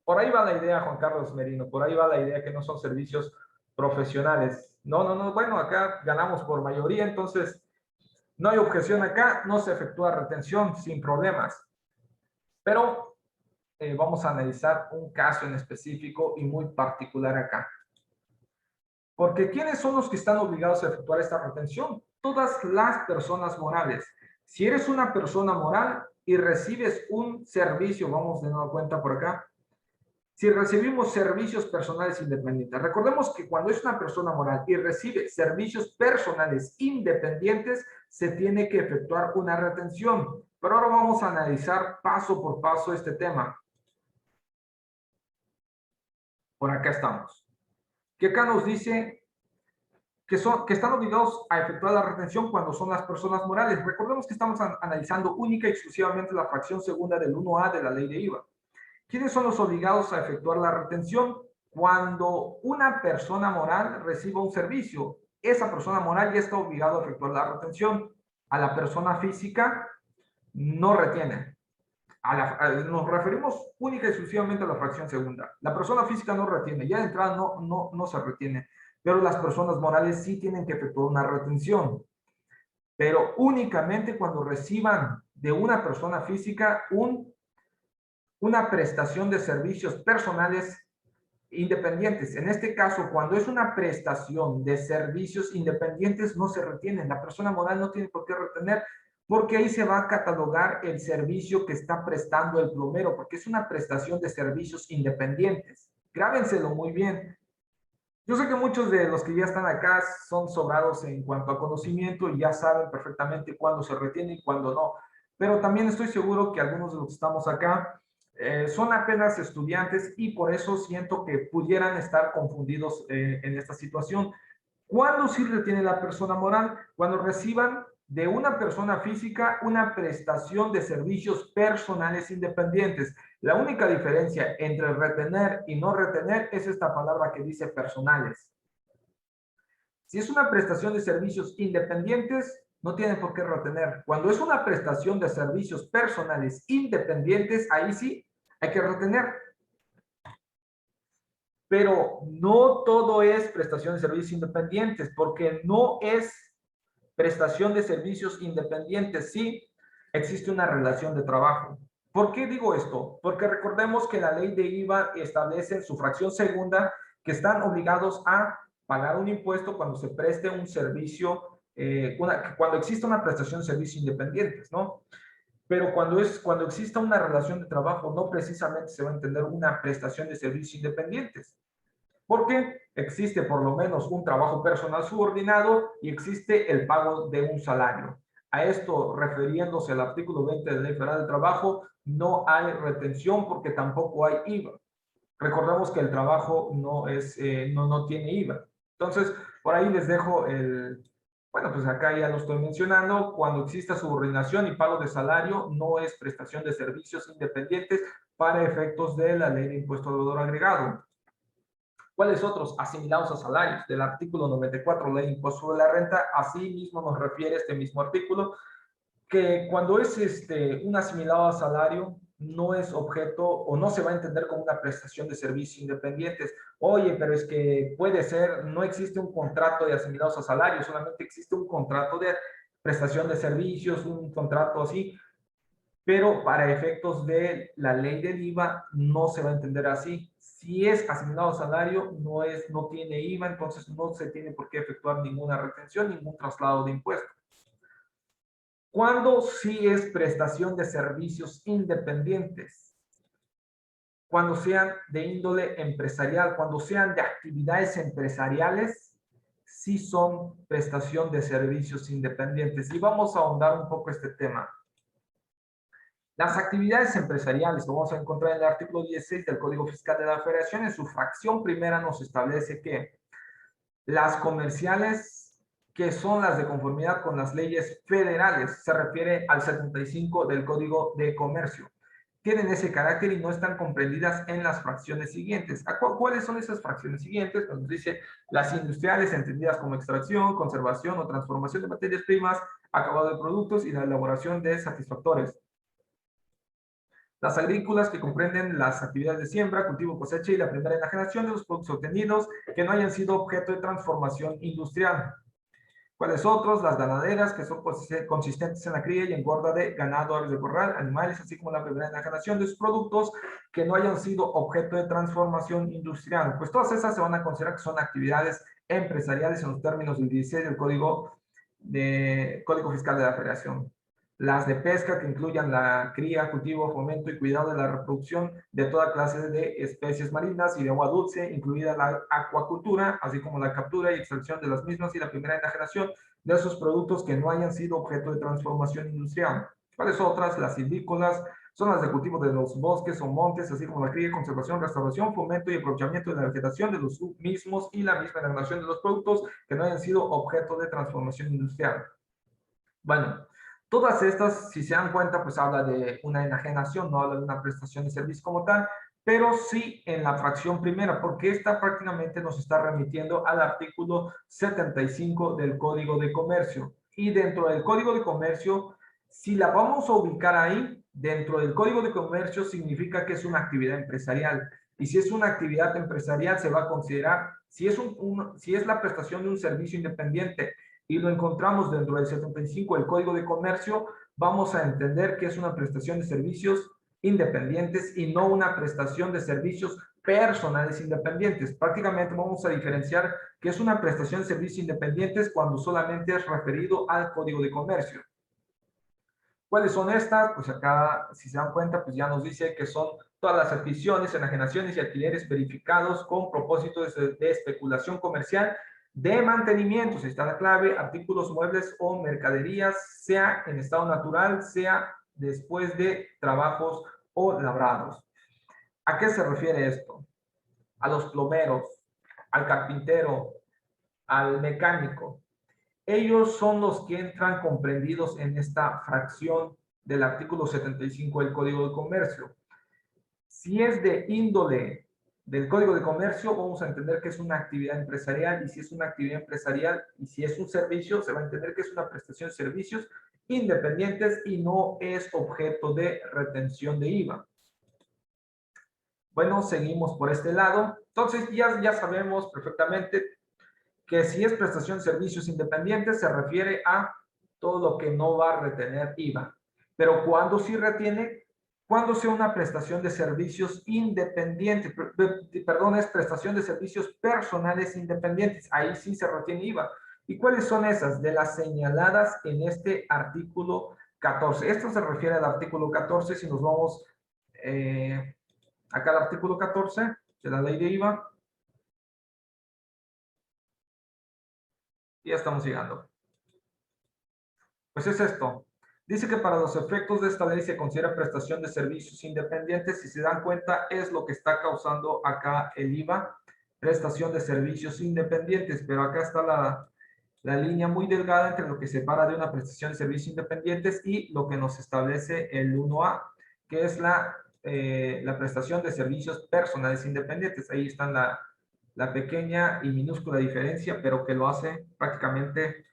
Por ahí va la idea, Juan Carlos Merino, por ahí va la idea que no son servicios profesionales. No, no, no, bueno, acá ganamos por mayoría, entonces no hay objeción acá, no se efectúa retención sin problemas. Pero vamos a analizar un caso en específico y muy particular acá. Porque ¿quiénes son los que están obligados a efectuar esta retención? Todas las personas morales. Si eres una persona moral y recibes un servicio, vamos de nuevo cuenta por acá, si recibimos servicios personales independientes, recordemos que cuando es una persona moral y recibe servicios personales independientes, se tiene que efectuar una retención. Pero ahora vamos a analizar paso por paso este tema. Por acá estamos. Que acá nos dice que están obligados a efectuar la retención cuando son las personas morales. Recordemos que estamos analizando única y exclusivamente la fracción segunda del 1A de la ley de IVA. ¿Quiénes son los obligados a efectuar la retención? Cuando una persona moral reciba un servicio, esa persona moral ya está obligada a efectuar la retención. A la persona física no retiene. Nos referimos única y exclusivamente a la fracción segunda. La persona física no retiene, ya de entrada no se retiene, pero las personas morales sí tienen que efectuar una retención, pero únicamente cuando reciban de una persona física una prestación de servicios personales independientes. En este caso, cuando es una prestación de servicios independientes, no se retienen. La persona moral no tiene por qué retener, porque ahí se va a catalogar el servicio que está prestando el plomero, porque es una prestación de servicios independientes. Grábenselo muy bien. Yo sé que muchos de los que ya están acá son sobrados en cuanto a conocimiento y ya saben perfectamente cuándo se retiene y cuándo no. Pero también estoy seguro que algunos de los que estamos acá son apenas estudiantes y por eso siento que pudieran estar confundidos en esta situación. ¿Cuándo sí retiene la persona moral? Cuando reciban de una persona física una prestación de servicios personales independientes. La única diferencia entre retener y no retener es esta palabra que dice personales. Si es una prestación de servicios independientes, no tiene por qué retener. Cuando es una prestación de servicios personales independientes, ahí sí hay que retener. Pero no todo es prestación de servicios independientes, porque no es prestación de servicios independientes, sí existe una relación de trabajo. ¿Por qué digo esto? Porque recordemos que la ley de IVA establece en su fracción segunda que están obligados a pagar un impuesto cuando se preste un servicio, cuando exista una prestación de servicios independientes, ¿no? Pero cuando exista una relación de trabajo, no precisamente se va a entender una prestación de servicios independientes, porque existe por lo menos un trabajo personal subordinado y existe el pago de un salario. A esto, refiriéndose al artículo 20 de la Ley Federal del Trabajo, no hay retención porque tampoco hay IVA. Recordemos que el trabajo no tiene IVA. Entonces, por ahí les dejo bueno, pues acá ya lo estoy mencionando, cuando exista subordinación y pago de salario, no es prestación de servicios independientes para efectos de la Ley de Impuesto de Valor Agregado. ¿Cuáles otros? Asimilados a salarios. Del artículo 94, Ley de Impuesto sobre la Renta, así mismo nos refiere este mismo artículo, que cuando es un asimilado a salario, no es objeto o no se va a entender como una prestación de servicios independientes. Oye, pero es que puede ser, no existe un contrato de asimilados a salario, solamente existe un contrato de prestación de servicios, un contrato así, pero para efectos de la ley del IVA no se va a entender así. Si es asignado a salario, no tiene IVA, entonces no se tiene por qué efectuar ninguna retención, ningún traslado de impuestos. ¿Cuándo sí es prestación de servicios independientes? Cuando sean de índole empresarial, cuando sean de actividades empresariales, sí son prestación de servicios independientes. Y vamos a ahondar un poco este tema. Las actividades empresariales, lo vamos a encontrar en el artículo 16 del Código Fiscal de la Federación, en su fracción primera nos establece que las comerciales, que son las de conformidad con las leyes federales, se refiere al 75 del Código de Comercio, tienen ese carácter y no están comprendidas en las fracciones siguientes. ¿Cuáles son esas fracciones siguientes? Nos dice las industriales, entendidas como extracción, conservación o transformación de materias primas, acabado de productos y la elaboración de satisfactores. Las agrícolas, que comprenden las actividades de siembra, cultivo, cosecha y la primera enajenación de los productos obtenidos que no hayan sido objeto de transformación industrial. ¿Cuáles otros? Las ganaderas, que son consistentes en la cría y engorda de ganado, aves de corral, animales, así como la primera enajenación de sus productos que no hayan sido objeto de transformación industrial. Pues todas esas se van a considerar que son actividades empresariales en los términos del 16 del Código Fiscal de la Federación. Las de pesca, que incluyan la cría, cultivo, fomento y cuidado de la reproducción de toda clase de especies marinas y de agua dulce, incluida la acuacultura, así como la captura y extracción de las mismas y la primera enajenación de esos productos que no hayan sido objeto de transformación industrial. ¿Cuáles otras? Las silvícolas, son las de cultivo de los bosques o montes, así como la cría, conservación, restauración, fomento y aprovechamiento de la vegetación de los mismos y la misma enajenación de los productos que no hayan sido objeto de transformación industrial. Bueno, todas estas, si se dan cuenta, pues habla de una enajenación, no habla de una prestación de servicio como tal, pero sí en la fracción primera, porque esta prácticamente nos está remitiendo al artículo 75 del Código de Comercio. Y dentro del Código de Comercio Si la vamos a ubicar ahí, dentro del Código de Comercio, significa que es una actividad empresarial. Y si es una actividad empresarial, se va a considerar, si es la prestación de un servicio independiente y lo encontramos dentro del 75 del Código de Comercio, vamos a entender que es una prestación de servicios independientes y no una prestación de servicios personales independientes. Prácticamente vamos a diferenciar que es una prestación de servicios independientes cuando solamente es referido al Código de Comercio. ¿Cuáles son estas? Pues acá, si se dan cuenta, pues ya nos dice que son todas las adquisiciones, enajenaciones y alquileres verificados con propósito de especulación comercial de mantenimiento, si está la clave, artículos, muebles o mercaderías, sea en estado natural, sea después de trabajos o labrados. ¿A qué se refiere esto? A los plomeros, al carpintero, al mecánico. Ellos son los que entran comprendidos en esta fracción del artículo 75 del Código de Comercio. Si es de índole del Código de Comercio, vamos a entender que es una actividad empresarial, y si es una actividad empresarial y si es un servicio, se va a entender que es una prestación de servicios independientes y no es objeto de retención de IVA. Bueno, seguimos por este lado. Entonces, ya sabemos perfectamente que si es prestación de servicios independientes, se refiere a todo lo que no va a retener IVA. Pero cuando sí retiene, cuando sea una prestación de servicios independientes, perdón, es prestación de servicios personales independientes, ahí sí se retiene IVA. ¿Y cuáles son esas? De las señaladas en este artículo 14. Esto se refiere al artículo 14, si nos vamos acá al artículo 14 de la ley de IVA. Y ya estamos llegando. Pues es esto. Dice que para los efectos de esta ley se considera prestación de servicios independientes. Si se dan cuenta, es lo que está causando acá el IVA, prestación de servicios independientes. Pero acá está la línea muy delgada entre lo que separa de una prestación de servicios independientes y lo que nos establece el 1A, que es la prestación de servicios personales independientes. Ahí está la pequeña y minúscula diferencia, pero que lo hace prácticamente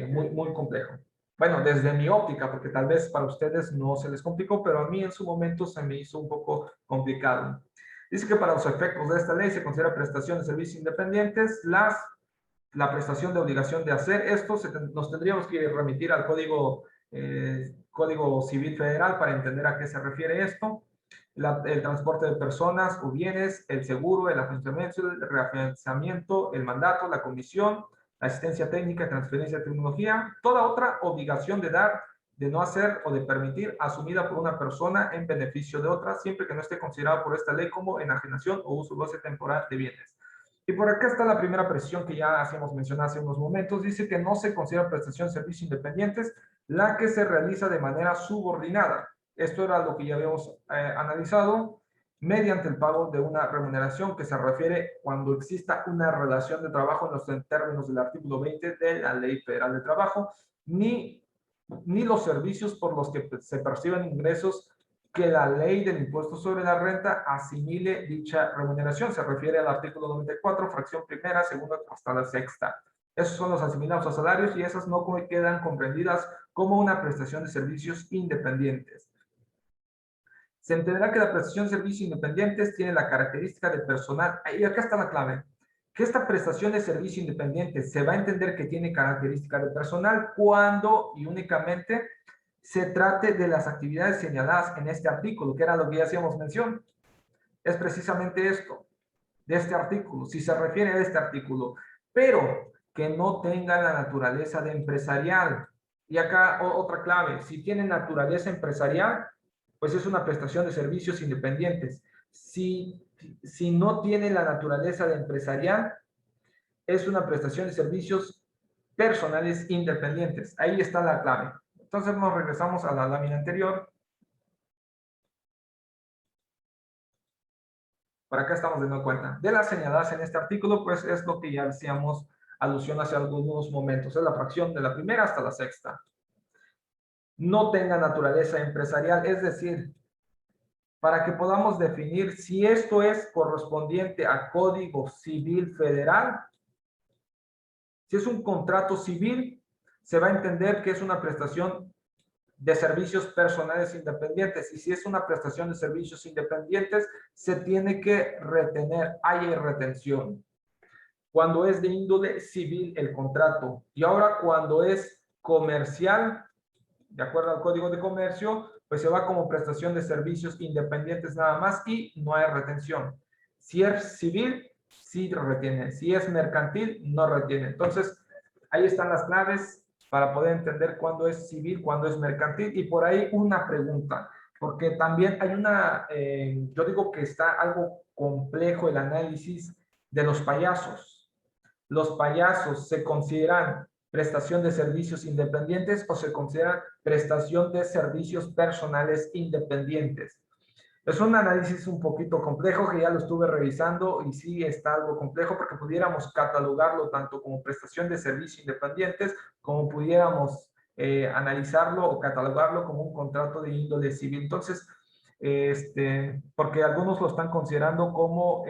muy complejo. Bueno, desde mi óptica, porque tal vez para ustedes no se les complicó, pero a mí en su momento se me hizo un poco complicado. Dice que para los efectos de esta ley se considera prestación de servicios independientes la prestación de obligación de hacer esto. Nos tendríamos que remitir al Código Civil Federal para entender a qué se refiere esto. El transporte de personas o bienes, el seguro, el reafianzamiento, el mandato, la comisión, la asistencia técnica, transferencia de tecnología, toda otra obligación de dar, de no hacer o de permitir asumida por una persona en beneficio de otra, siempre que no esté considerada por esta ley como enajenación o uso goce temporal de bienes. Y por acá está la primera precisión que ya hacíamos mencionar hace unos momentos. Dice que no se considera prestación de servicios independientes la que se realiza de manera subordinada. Esto era lo que ya habíamos analizado mediante el pago de una remuneración, que se refiere cuando exista una relación de trabajo en los términos del artículo 20 de la Ley Federal de Trabajo, ni los servicios por los que se perciben ingresos que la ley del impuesto sobre la renta asimile dicha remuneración. Se refiere al artículo 94, fracción primera, segunda hasta la sexta. Esos son los asimilados a salarios y esas no quedan comprendidas como una prestación de servicios independientes. Se entenderá que la prestación de servicios independientes tiene la característica de personal, y acá está la clave, que esta prestación de servicio independiente se va a entender que tiene característica de personal cuando y únicamente se trate de las actividades señaladas en este artículo, que era lo que ya hacíamos mención. Es precisamente esto, de este artículo, si se refiere a este artículo, pero que no tenga la naturaleza de empresarial. Y acá otra clave, si tiene naturaleza empresarial, pues es una prestación de servicios independientes. Si no tiene la naturaleza de empresarial, es una prestación de servicios personales independientes. Ahí está la clave. Entonces nos regresamos a la lámina anterior. Por acá estamos dando cuenta. De las señaladas en este artículo, pues es lo que ya hacíamos alusión hace algunos momentos. Es la fracción de la primera hasta la sexta. No tenga naturaleza empresarial, es decir, para que podamos definir si esto es correspondiente a Código Civil Federal. Si es un contrato civil, se va a entender que es una prestación de servicios personales independientes. Y si es una prestación de servicios independientes, se tiene que retener, hay retención. Cuando es de índole civil el contrato. Y ahora cuando es comercial, de acuerdo al Código de Comercio, pues se va como prestación de servicios independientes nada más y no hay retención. Si es civil, sí retiene. Si es mercantil, no retiene. Entonces, ahí están las claves para poder entender cuándo es civil, cuándo es mercantil. Y por ahí una pregunta, porque también hay yo digo que está algo complejo el análisis de los payasos. ¿Los payasos se consideran prestación de servicios independientes o se consideran prestación de servicios personales independientes? Es un análisis un poquito complejo que ya lo estuve revisando y sí está algo complejo porque pudiéramos catalogarlo tanto como prestación de servicios independientes como pudiéramos analizarlo o catalogarlo como un contrato de índole civil. Entonces, porque algunos lo están considerando como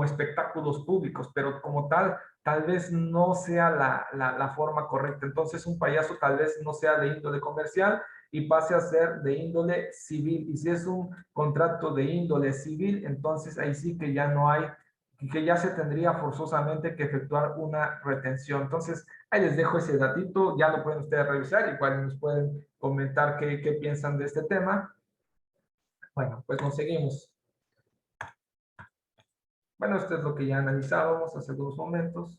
espectáculos públicos, pero como tal vez no sea la forma correcta. Entonces, un payaso tal vez no sea de índole comercial y pase a ser de índole civil. Y si es un contrato de índole civil, entonces ahí sí que ya no hay, que ya se tendría forzosamente que efectuar una retención. Entonces, ahí les dejo ese datito, ya lo pueden ustedes revisar, igual nos pueden comentar qué piensan de este tema. Bueno, pues nos seguimos. Bueno, esto es lo que ya analizábamos hace unos momentos.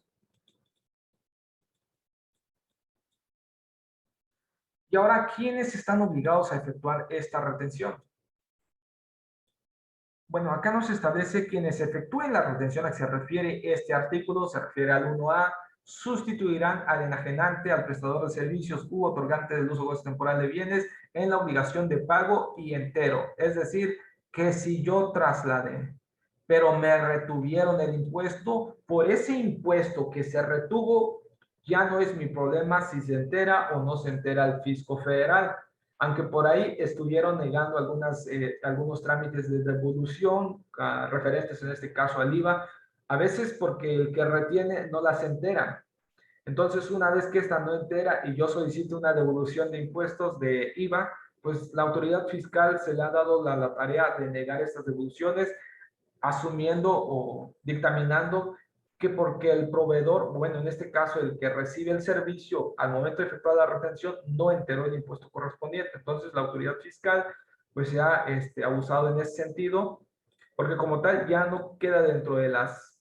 Y ahora, ¿quiénes están obligados a efectuar esta retención? Bueno, acá nos establece quienes efectúen la retención a que se refiere este artículo, se refiere al 1A, sustituirán al enajenante, al prestador de servicios u otorgante del uso o goce temporal de bienes en la obligación de pago y entero. Es decir, que si yo trasladé, pero me retuvieron el impuesto, por ese impuesto que se retuvo, ya no es mi problema si se entera o no se entera el fisco federal, aunque por ahí estuvieron negando algunos trámites de devolución referentes en este caso al IVA, a veces porque el que retiene no las entera. Entonces, una vez que esta no entera y yo solicito una devolución de impuestos de IVA, pues la autoridad fiscal se le ha dado la tarea de negar estas devoluciones, asumiendo o dictaminando que porque el proveedor, bueno, en este caso el que recibe el servicio al momento de efectuar la retención no enteró el impuesto correspondiente. Entonces la autoridad fiscal pues se ha abusado en ese sentido, porque como tal ya no queda dentro de las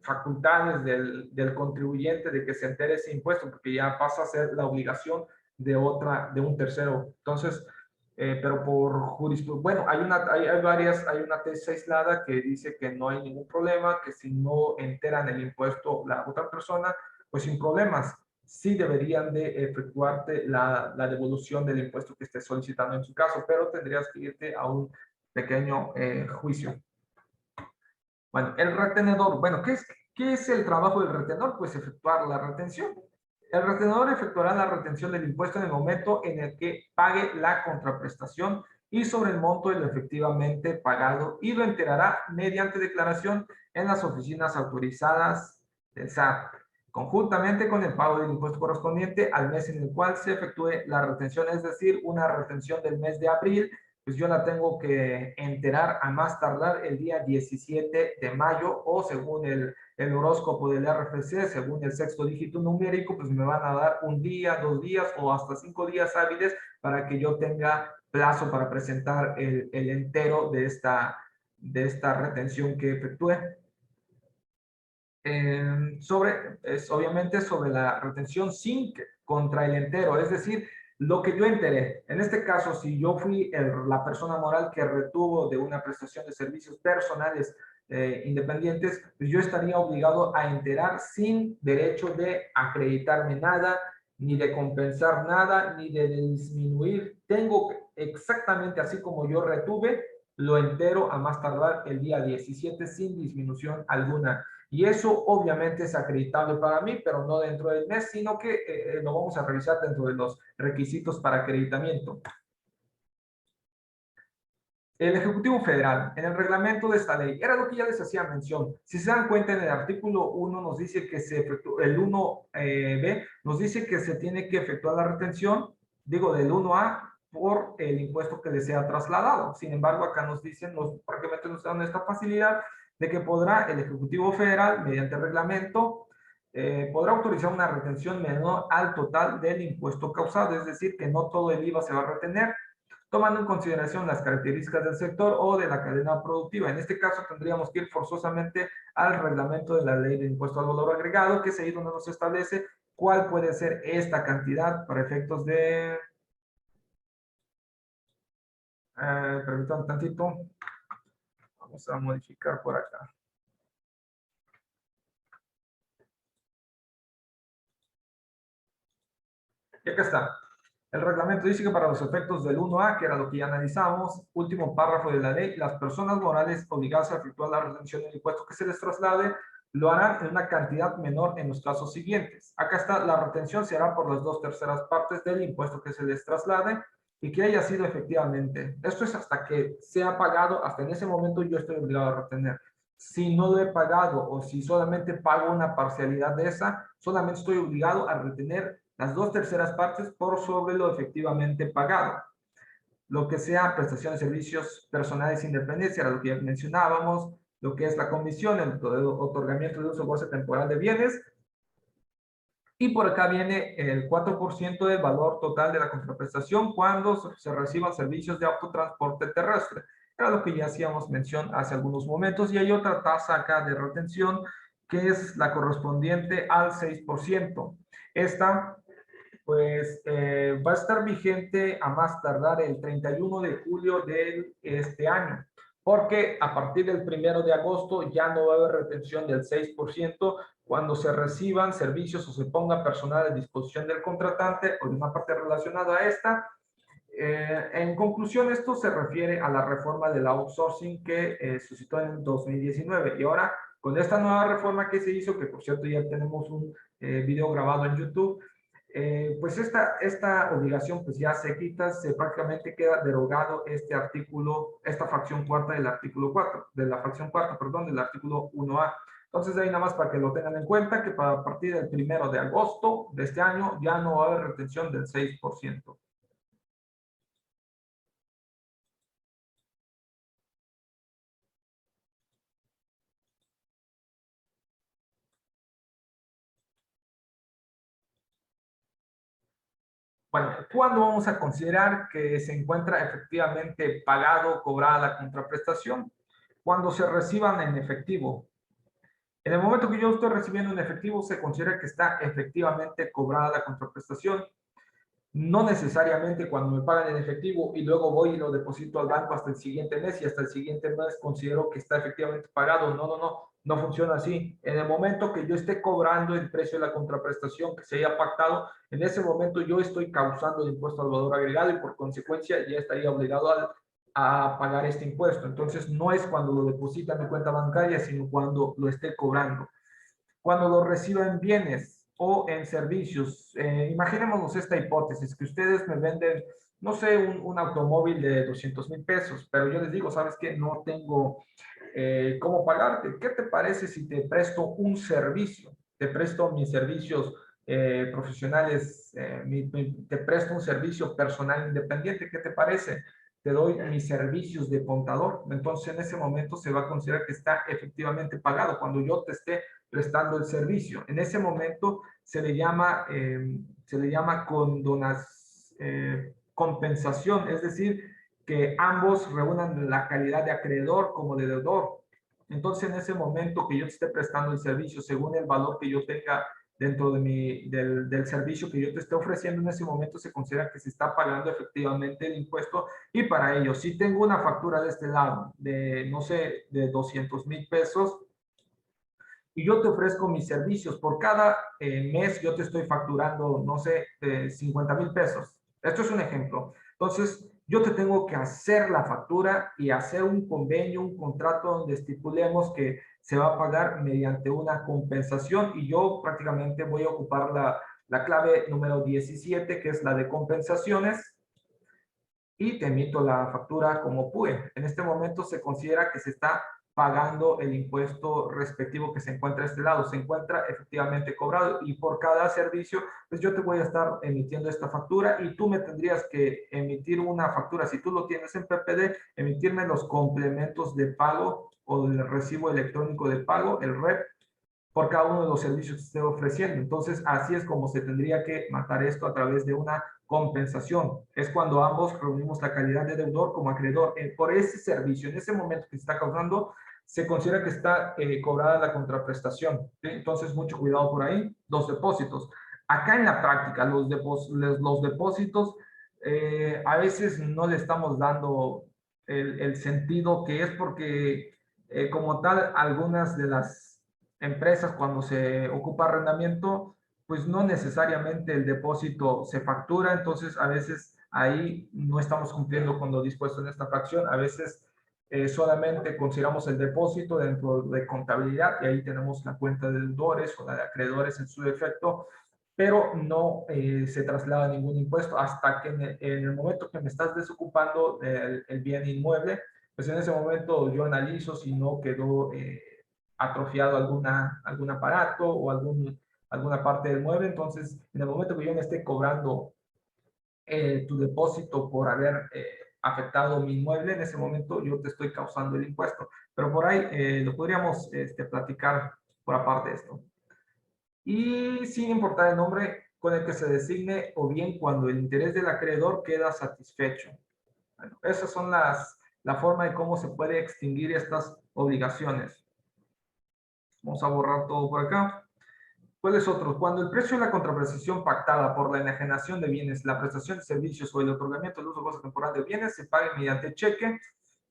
facultades del contribuyente de que se entere ese impuesto, porque ya pasa a ser la obligación de un tercero. Entonces, pero por jurisprudencia, bueno, hay una tesis aislada que dice que no hay ningún problema, que si no enteran el impuesto la otra persona, pues sin problemas, sí deberían de efectuarte la devolución del impuesto que estés solicitando en su caso, pero tendrías que irte a un pequeño juicio. Bueno, el retenedor, bueno, ¿qué es el trabajo del retenedor? Pues efectuar la retención. El retenedor efectuará la retención del impuesto en el momento en el que pague la contraprestación y sobre el monto de lo efectivamente pagado y lo enterará mediante declaración en las oficinas autorizadas del SAT, conjuntamente con el pago del impuesto correspondiente al mes en el cual se efectúe la retención, es decir, una retención del mes de abril, pues yo la tengo que enterar a más tardar el día 17 de mayo o según el horóscopo del RFC, según el sexto dígito numérico, pues me van a dar un día, 2 días o hasta 5 días hábiles para que yo tenga plazo para presentar el entero de esta retención que efectué. Obviamente sobre la retención sin contra el entero, es decir, lo que yo enteré. En este caso, si yo fui la persona moral que retuvo de una prestación de servicios personales independientes, pues yo estaría obligado a enterar sin derecho de acreditarme nada, ni de compensar nada, ni de disminuir. Tengo exactamente así como yo retuve, lo entero a más tardar el día 17 sin disminución alguna. Y eso obviamente es acreditable para mí, pero no dentro del mes, sino que lo vamos a revisar dentro de los requisitos para acreditamiento. El Ejecutivo Federal, en el reglamento de esta ley, era lo que ya les hacía mención. Si se dan cuenta, en el artículo 1 nos dice que el 1B nos dice que se tiene que efectuar la retención digo del 1A, por el impuesto que le sea trasladado. Sin embargo, acá nos dicen, prácticamente nos dan esta facilidad de que podrá el Ejecutivo Federal, mediante reglamento, podrá autorizar una retención menor al total del impuesto causado, es decir, que no todo el IVA se va a retener, tomando en consideración las características del sector o de la cadena productiva. En este caso, tendríamos que ir forzosamente al reglamento de la Ley de Impuesto al Valor Agregado, que es ahí donde nos establece cuál puede ser esta cantidad para efectos de... permítanme tantito. Vamos a modificar por acá. Y acá está. El reglamento dice que para los efectos del 1A, que era lo que ya analizamos, último párrafo de la ley, las personas morales obligadas a efectuar la retención del impuesto que se les traslade lo harán en una cantidad menor en los casos siguientes. Acá está, la retención se hará por las 2/3 partes del impuesto que se les traslade y que haya sido efectivamente. Esto es hasta que sea pagado, hasta en ese momento yo estoy obligado a retener. Si no lo he pagado o si solamente pago una parcialidad de esa, solamente estoy obligado a retener las 2/3 partes por sobre lo efectivamente pagado. Lo que sea prestación de servicios personales independientes, era lo que ya mencionábamos, lo que es la comisión, el otorgamiento de uso o goce temporal de bienes, y por acá viene el 4% del valor total de la contraprestación cuando se reciban servicios de autotransporte terrestre. Era lo que ya hacíamos mención hace algunos momentos. Y hay otra tasa acá de retención que es la correspondiente al 6%. Esta pues va a estar vigente a más tardar el 31 de julio de este año, porque a partir del 1 de agosto ya no va a haber retención del 6% cuando se reciban servicios o se ponga personal a disposición del contratante o de una parte relacionada a esta. En conclusión, esto se refiere a la reforma del outsourcing que suscitó en 2019 y ahora con esta nueva reforma que se hizo, que por cierto ya tenemos un video grabado en YouTube, pues esta obligación pues ya se quita, prácticamente queda derogado este artículo, esta fracción cuarta del artículo 4, de la fracción cuarta, perdón, del artículo 1A. Entonces ahí nada más para que lo tengan en cuenta, que a partir del 1 de agosto de este año ya no va a haber retención del 6%. Bueno, ¿cuándo vamos a considerar que se encuentra efectivamente pagado, cobrada la contraprestación? Cuando se reciban en efectivo. En el momento que yo estoy recibiendo en efectivo, se considera que está efectivamente cobrada la contraprestación. No necesariamente cuando me pagan en efectivo y luego voy y lo deposito al banco hasta el siguiente mes y hasta el siguiente mes considero que está efectivamente pagado. No funciona así. En el momento que yo esté cobrando el precio de la contraprestación que se haya pactado, en ese momento yo estoy causando el impuesto al valor agregado y por consecuencia ya estaría obligado a pagar este impuesto. Entonces no es cuando lo deposita en mi cuenta bancaria, sino cuando lo esté cobrando. Cuando lo reciba en bienes o en servicios, imaginémonos esta hipótesis, que ustedes me venden, no sé, un automóvil de 200,000 pesos, pero yo les digo, ¿sabes qué? No tengo cómo pagarte. ¿Qué te parece si te presto un servicio? Te presto mis servicios profesionales, te presto un servicio personal independiente. ¿Qué te parece? Te doy mis servicios de contador. Entonces, en ese momento se va a considerar que está efectivamente pagado. Cuando yo te esté prestando el servicio, en ese momento se le llama compensación, es decir, que ambos reúnan la calidad de acreedor como de deudor. Entonces, en ese momento que yo te esté prestando el servicio, según el valor que yo tenga dentro del servicio que yo te esté ofreciendo, en ese momento se considera que se está pagando efectivamente el impuesto. Y para ello, si tengo una factura de este lado de, no sé, de 200,000 pesos, y yo te ofrezco mis servicios, por cada mes yo te estoy facturando, no sé, 50,000 pesos. Esto es un ejemplo. Entonces, yo te tengo que hacer la factura y hacer un convenio, un contrato donde estipulemos que se va a pagar mediante una compensación y yo prácticamente voy a ocupar la clave número 17, que es la de compensaciones, y te emito la factura como PUE. En este momento se considera que se está pagando el impuesto respectivo que se encuentra a este lado. Se encuentra efectivamente cobrado y por cada servicio, pues yo te voy a estar emitiendo esta factura y tú me tendrías que emitir una factura. Si tú lo tienes en PPD, emitirme los complementos de pago o el recibo electrónico de pago, el REP, por cada uno de los servicios que esté ofreciendo. Entonces, así es como se tendría que matar esto a través de una compensación. Es cuando ambos reunimos la calidad de deudor como acreedor. Por ese servicio, en ese momento que se está causando, se considera que está cobrada la contraprestación. ¿Sí? Entonces, mucho cuidado por ahí. Los depósitos. Acá en la práctica, los depósitos a veces no le estamos dando el sentido que es porque como tal, algunas de las empresas cuando se ocupa arrendamiento, pues no necesariamente el depósito se factura, entonces a veces ahí no estamos cumpliendo con lo dispuesto en esta fracción, a veces solamente consideramos el depósito dentro de contabilidad y ahí tenemos la cuenta de deudores o la de acreedores en su defecto, pero no se traslada ningún impuesto hasta que en el momento que me estás desocupando el bien inmueble, pues en ese momento yo analizo si no quedó atrofiado algún aparato o alguna parte del mueble. Entonces, en el momento que yo me esté cobrando tu depósito por haber afectado mi inmueble, en ese momento yo te estoy causando el impuesto. Pero por ahí lo podríamos platicar por aparte de esto. Y sin importar el nombre con el que se designe o bien cuando el interés del acreedor queda satisfecho. Bueno, esas son la forma de cómo se puede extinguir estas obligaciones. Vamos a borrar todo por acá. ¿Cuáles otros? Cuando el precio de la contraprestación pactada por la enajenación de bienes, la prestación de servicios o el otorgamiento del uso o goce temporal de bienes se pague mediante cheque.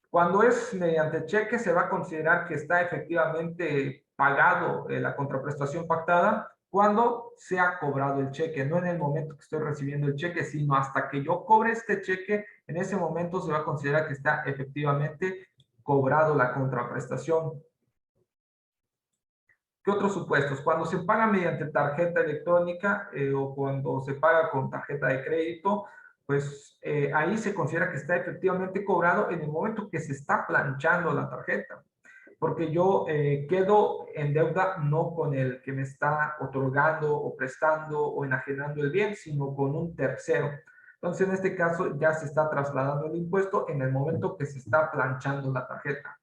Cuando es mediante cheque, se va a considerar que está efectivamente pagado la contraprestación pactada cuando se ha cobrado el cheque, no en el momento que estoy recibiendo el cheque, sino hasta que yo cobre este cheque, en ese momento se va a considerar que está efectivamente cobrado la contraprestación. ¿Qué otros supuestos? Cuando se paga mediante tarjeta electrónica o cuando se paga con tarjeta de crédito, pues ahí se considera que está efectivamente cobrado en el momento que se está planchando la tarjeta. Porque yo quedo en deuda no con el que me está otorgando o prestando o enajenando el bien, sino con un tercero. Entonces, en este caso ya se está trasladando el impuesto en el momento que se está planchando la tarjeta.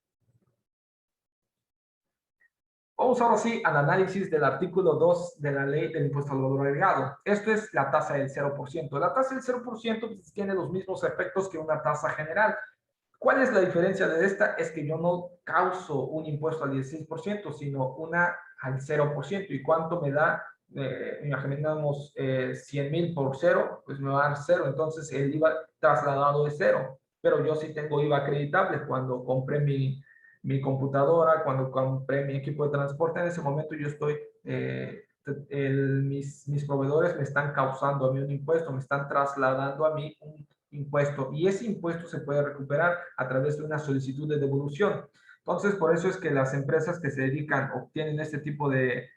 Vamos ahora sí al análisis del artículo 2 de la ley del impuesto al valor agregado. Esto es la tasa del 0%. La tasa del 0% pues, tiene los mismos efectos que una tasa general. ¿Cuál es la diferencia de esta? Es que yo no causo un impuesto al 16%, sino una al 0%. ¿Y cuánto me da? Imaginamos 100,000 por cero, pues me va a dar cero. Entonces el IVA trasladado es cero. Pero yo sí tengo IVA acreditable cuando compré mi computadora, cuando compré mi equipo de transporte. En ese momento yo estoy, mis proveedores me están causando a mí un impuesto, me están trasladando a mí un impuesto y ese impuesto se puede recuperar a través de una solicitud de devolución. Entonces, por eso es que las empresas que se dedican o tienen este tipo de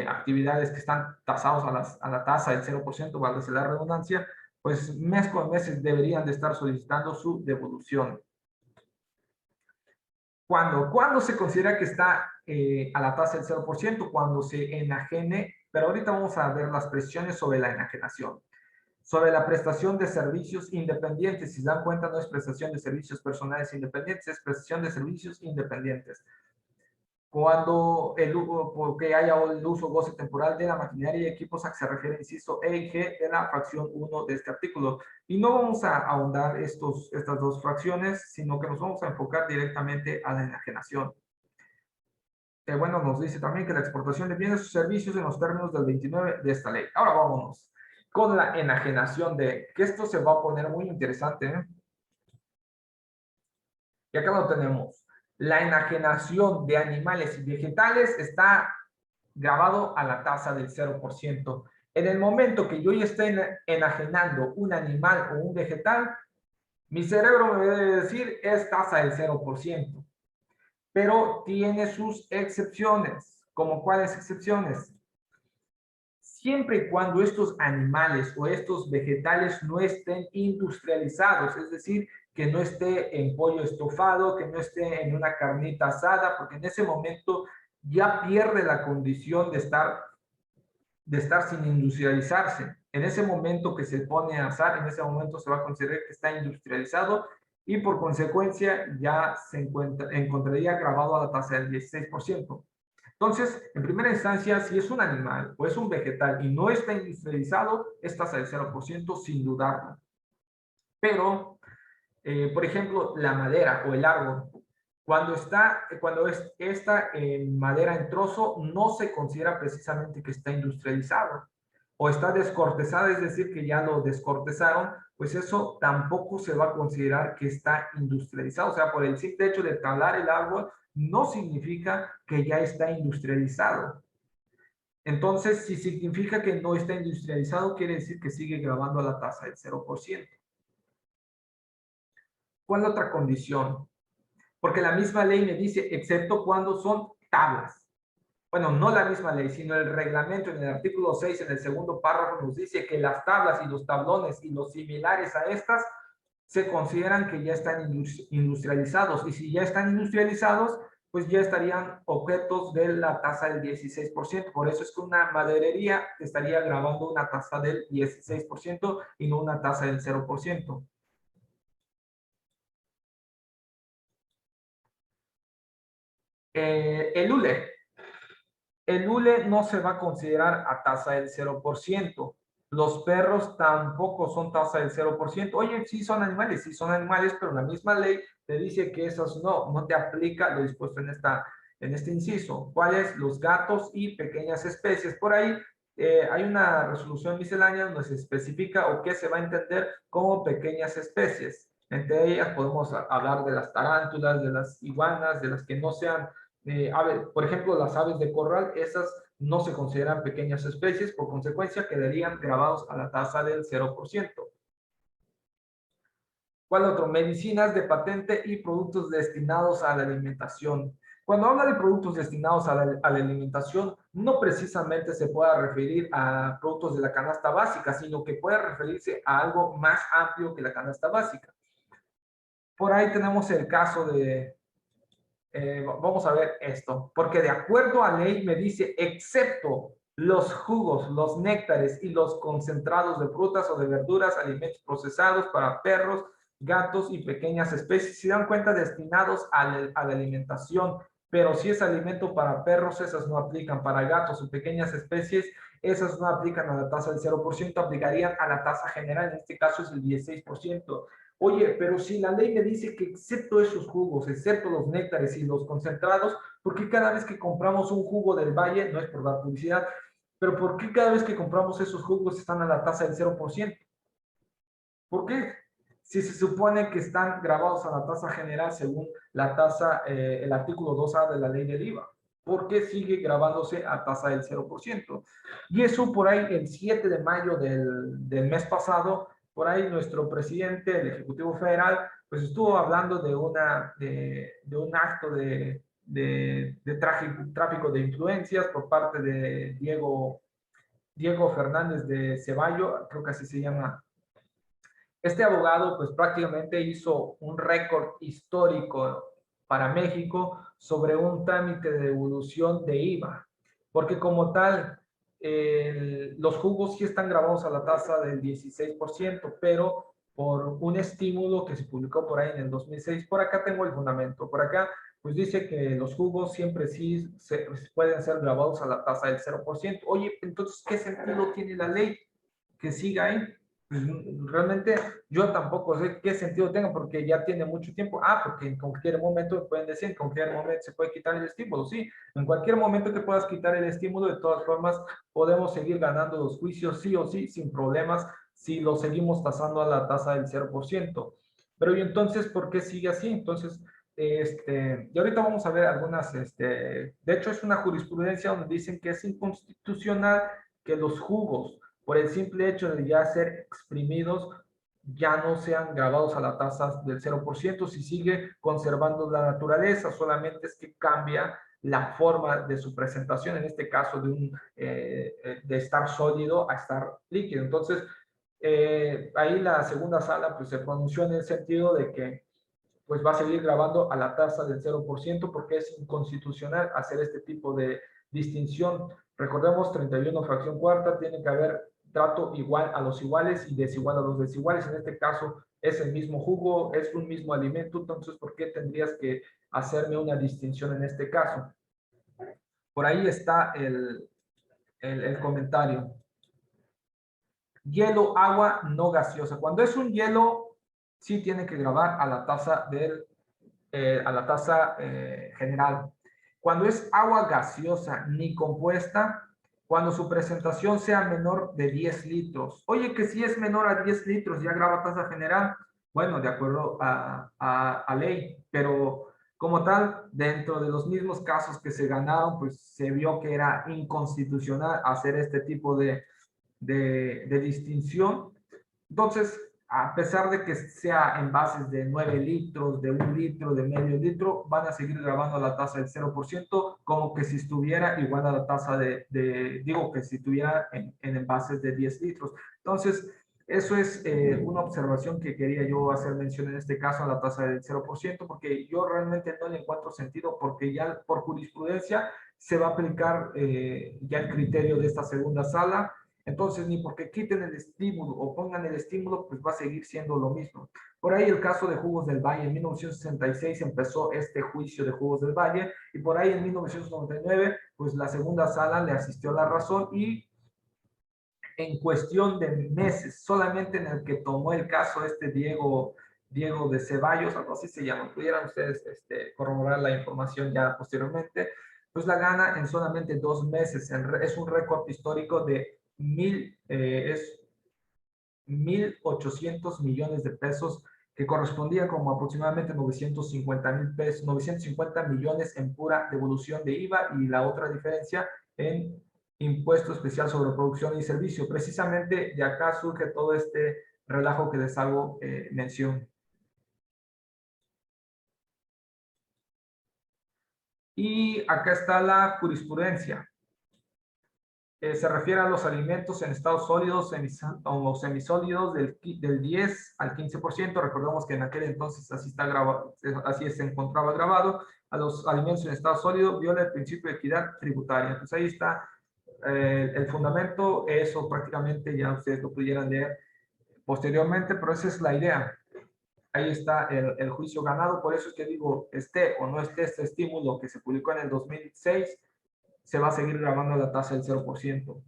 actividades que están tasados a la tasa del 0%, vale la redundancia, pues mes con mes deberían de estar solicitando su devolución. ¿Cuándo se considera que está a la tasa del 0%? Cuando se enajene, pero ahorita vamos a ver las presiones sobre la enajenación. Sobre la prestación de servicios independientes, si se dan cuenta, no es prestación de servicios personales independientes, es prestación de servicios independientes. Cuando porque haya el uso o goce temporal de la maquinaria y equipos a que se refiere el inciso E y G de la fracción 1 de este artículo. Y no vamos a ahondar estas dos fracciones, sino que nos vamos a enfocar directamente a la enajenación. Bueno, nos dice también que la exportación de bienes o servicios en los términos del 29 de esta ley. Ahora vámonos con la enajenación que esto se va a poner muy interesante. Y acá lo tenemos. La enajenación de animales y vegetales está grabado a la tasa del 0%. En el momento que yo ya esté enajenando un animal o un vegetal, mi cerebro me debe decir es tasa del 0%. Pero tiene sus excepciones. ¿Como cuáles excepciones? siempre y cuando estos animales o estos vegetales no estén industrializados, es decir, que no esté en pollo estofado, que no esté en una carnita asada, porque en ese momento ya pierde la condición de estar sin industrializarse. En ese momento que se pone a asar, en ese momento se va a considerar que está industrializado y por consecuencia ya encontraría grabado a la tasa del 16%. Entonces, en primera instancia, si es un animal o es un vegetal y no está industrializado, es tasa del 0% sin dudarlo. Pero, por ejemplo, la madera o el árbol, cuando es esta madera en trozo, no se considera precisamente que está industrializado o está descortezada, es decir, que ya lo descortezaron, pues eso tampoco se va a considerar que está industrializado. O sea, por el simple hecho de talar el árbol, no significa que ya está industrializado. Entonces, si significa que no está industrializado, quiere decir que sigue grabando a la tasa del 0%. ¿Cuál otra condición? Porque la misma ley me dice, excepto cuando son tablas. Bueno, no la misma ley, sino el reglamento en el artículo 6, en el segundo párrafo, nos dice que las tablas y los tablones y los similares a estas se consideran que ya están industrializados. Y si ya están industrializados, pues ya estarían objetos de la tasa del 16%. Por eso es que una maderería estaría grabando una tasa del 16% y no una tasa del 0%. El hule. El hule no se va a considerar a tasa del 0%. Los perros tampoco son tasa del 0%. Oye, sí son animales, pero la misma ley te dice que esos no te aplica lo dispuesto en este inciso. ¿Cuáles? Los gatos y pequeñas especies. Por ahí hay una resolución miscelánea donde se especifica o qué se va a entender como pequeñas especies. Entre ellas podemos hablar de las tarántulas, de las iguanas, de las que no sean por ejemplo, las aves de corral, esas no se consideran pequeñas especies, por consecuencia quedarían grabados a la tasa del 0%. ¿Cuál otro? Medicinas de patente y productos destinados a la alimentación. Cuando habla de productos destinados a la alimentación, no precisamente se pueda referir a productos de la canasta básica, sino que puede referirse a algo más amplio que la canasta básica. Por ahí tenemos el caso de, vamos a ver esto, porque de acuerdo a ley me dice, excepto los jugos, los néctares y los concentrados de frutas o de verduras, alimentos procesados para perros, gatos y pequeñas especies, si dan cuenta, destinados a la alimentación, pero si es alimento para perros, esas no aplican, para gatos o pequeñas especies, esas no aplican a la tasa del 0%, aplicarían a la tasa general, en este caso es el 16%. Oye, pero si la ley me dice que excepto esos jugos, excepto los néctares y los concentrados, ¿por qué cada vez que compramos un jugo del Valle, no es por dar publicidad, pero por qué cada vez que compramos esos jugos están a la tasa del 0%? ¿Por qué? Si se supone que están grabados a la tasa general según la tasa, el artículo 2A de la ley del IVA. ¿Por qué sigue grabándose a tasa del 0%? Y eso por ahí el 7 de mayo del mes pasado, por ahí nuestro presidente del Ejecutivo Federal, pues estuvo hablando de un acto de tráfico de influencias por parte de Diego Fernández de Ceballo, creo que así se llama. Este abogado pues prácticamente hizo un récord histórico para México sobre un trámite de devolución de IVA, porque como tal, los jugos sí están grabados a la tasa del 16%, pero por un estímulo que se publicó por ahí en el 2006, por acá tengo el fundamento, por acá pues dice que los jugos siempre sí pueden ser grabados a la tasa del 0%. Oye, entonces, ¿qué sentido tiene la ley que siga ahí? Realmente yo tampoco sé qué sentido tenga porque ya tiene mucho tiempo. Porque en cualquier momento pueden decir, en cualquier momento se puede quitar el estímulo. Sí, en cualquier momento que puedas quitar el estímulo, de todas formas, podemos seguir ganando los juicios sí o sí, sin problemas, si lo seguimos tasando a la tasa del 0%. Pero ¿y entonces por qué sigue así? Entonces, y ahorita vamos a ver algunas, de hecho es una jurisprudencia donde dicen que es inconstitucional que los jugos por el simple hecho de ya ser exprimidos, ya no sean grabados a la tasa del 0%, si sigue conservando la naturaleza, solamente es que cambia la forma de su presentación, en este caso de estar sólido a estar líquido. Entonces, ahí la segunda sala pues se pronunció en el sentido de que pues va a seguir grabando a la tasa del 0% porque es inconstitucional hacer este tipo de distinción. Recordemos, 31 fracción cuarta, tiene que haber trato igual a los iguales y desigual a los desiguales. En este caso es el mismo jugo, es un mismo alimento, entonces ¿por qué tendrías que hacerme una distinción en este caso? Por ahí está el comentario. Hielo, agua no gaseosa. Cuando es un hielo, sí tiene que grabar a la tasa general. Cuando es agua gaseosa ni compuesta, cuando su presentación sea menor de 10 litros. Oye, que si es menor a 10 litros ya graba tasa general. Bueno, de acuerdo a ley, pero como tal, dentro de los mismos casos que se ganaron, pues se vio que era inconstitucional hacer este tipo de distinción. Entonces, a pesar de que sea envases de 9 litros, de 1 litro, de medio litro, van a seguir grabando la tasa del 0%, como que si estuviera igual a la tasa digo, que si estuviera en envases de 10 litros. Entonces, eso es una observación que quería yo hacer mención en este caso a la tasa del 0%, porque yo realmente no le encuentro sentido, porque ya por jurisprudencia se va a aplicar ya el criterio de esta segunda sala. Entonces, ni porque quiten el estímulo o pongan el estímulo, pues va a seguir siendo lo mismo. Por ahí el caso de Jugos del Valle, en 1966 empezó este juicio de Jugos del Valle y por ahí en 1999, pues la segunda sala le asistió la razón y en cuestión de meses, solamente en el que tomó el caso Diego de Ceballos, algo así se llama, pudieran ustedes corroborar la información ya posteriormente, pues la gana en solamente 2 meses. Es un récord histórico de 1.800 millones de pesos, que correspondía como aproximadamente 950 pesos, 950 millones en pura devolución de IVA y la otra diferencia en impuesto especial sobre producción y servicio. Precisamente de acá surge todo este relajo que les hago mención. Y acá está la jurisprudencia. Se refiere a los alimentos en estados sólidos o semisólidos del 10 al 15%. Recordemos que en aquel entonces así se encontraba grabado. A los alimentos en estado sólido viola el principio de equidad tributaria. Entonces ahí está el fundamento. Eso prácticamente ya ustedes lo pudieran leer posteriormente, pero esa es la idea. Ahí está el juicio ganado. Por eso es que digo, esté o no esté este estímulo que se publicó en el 2006, se va a seguir grabando la tasa del 0%.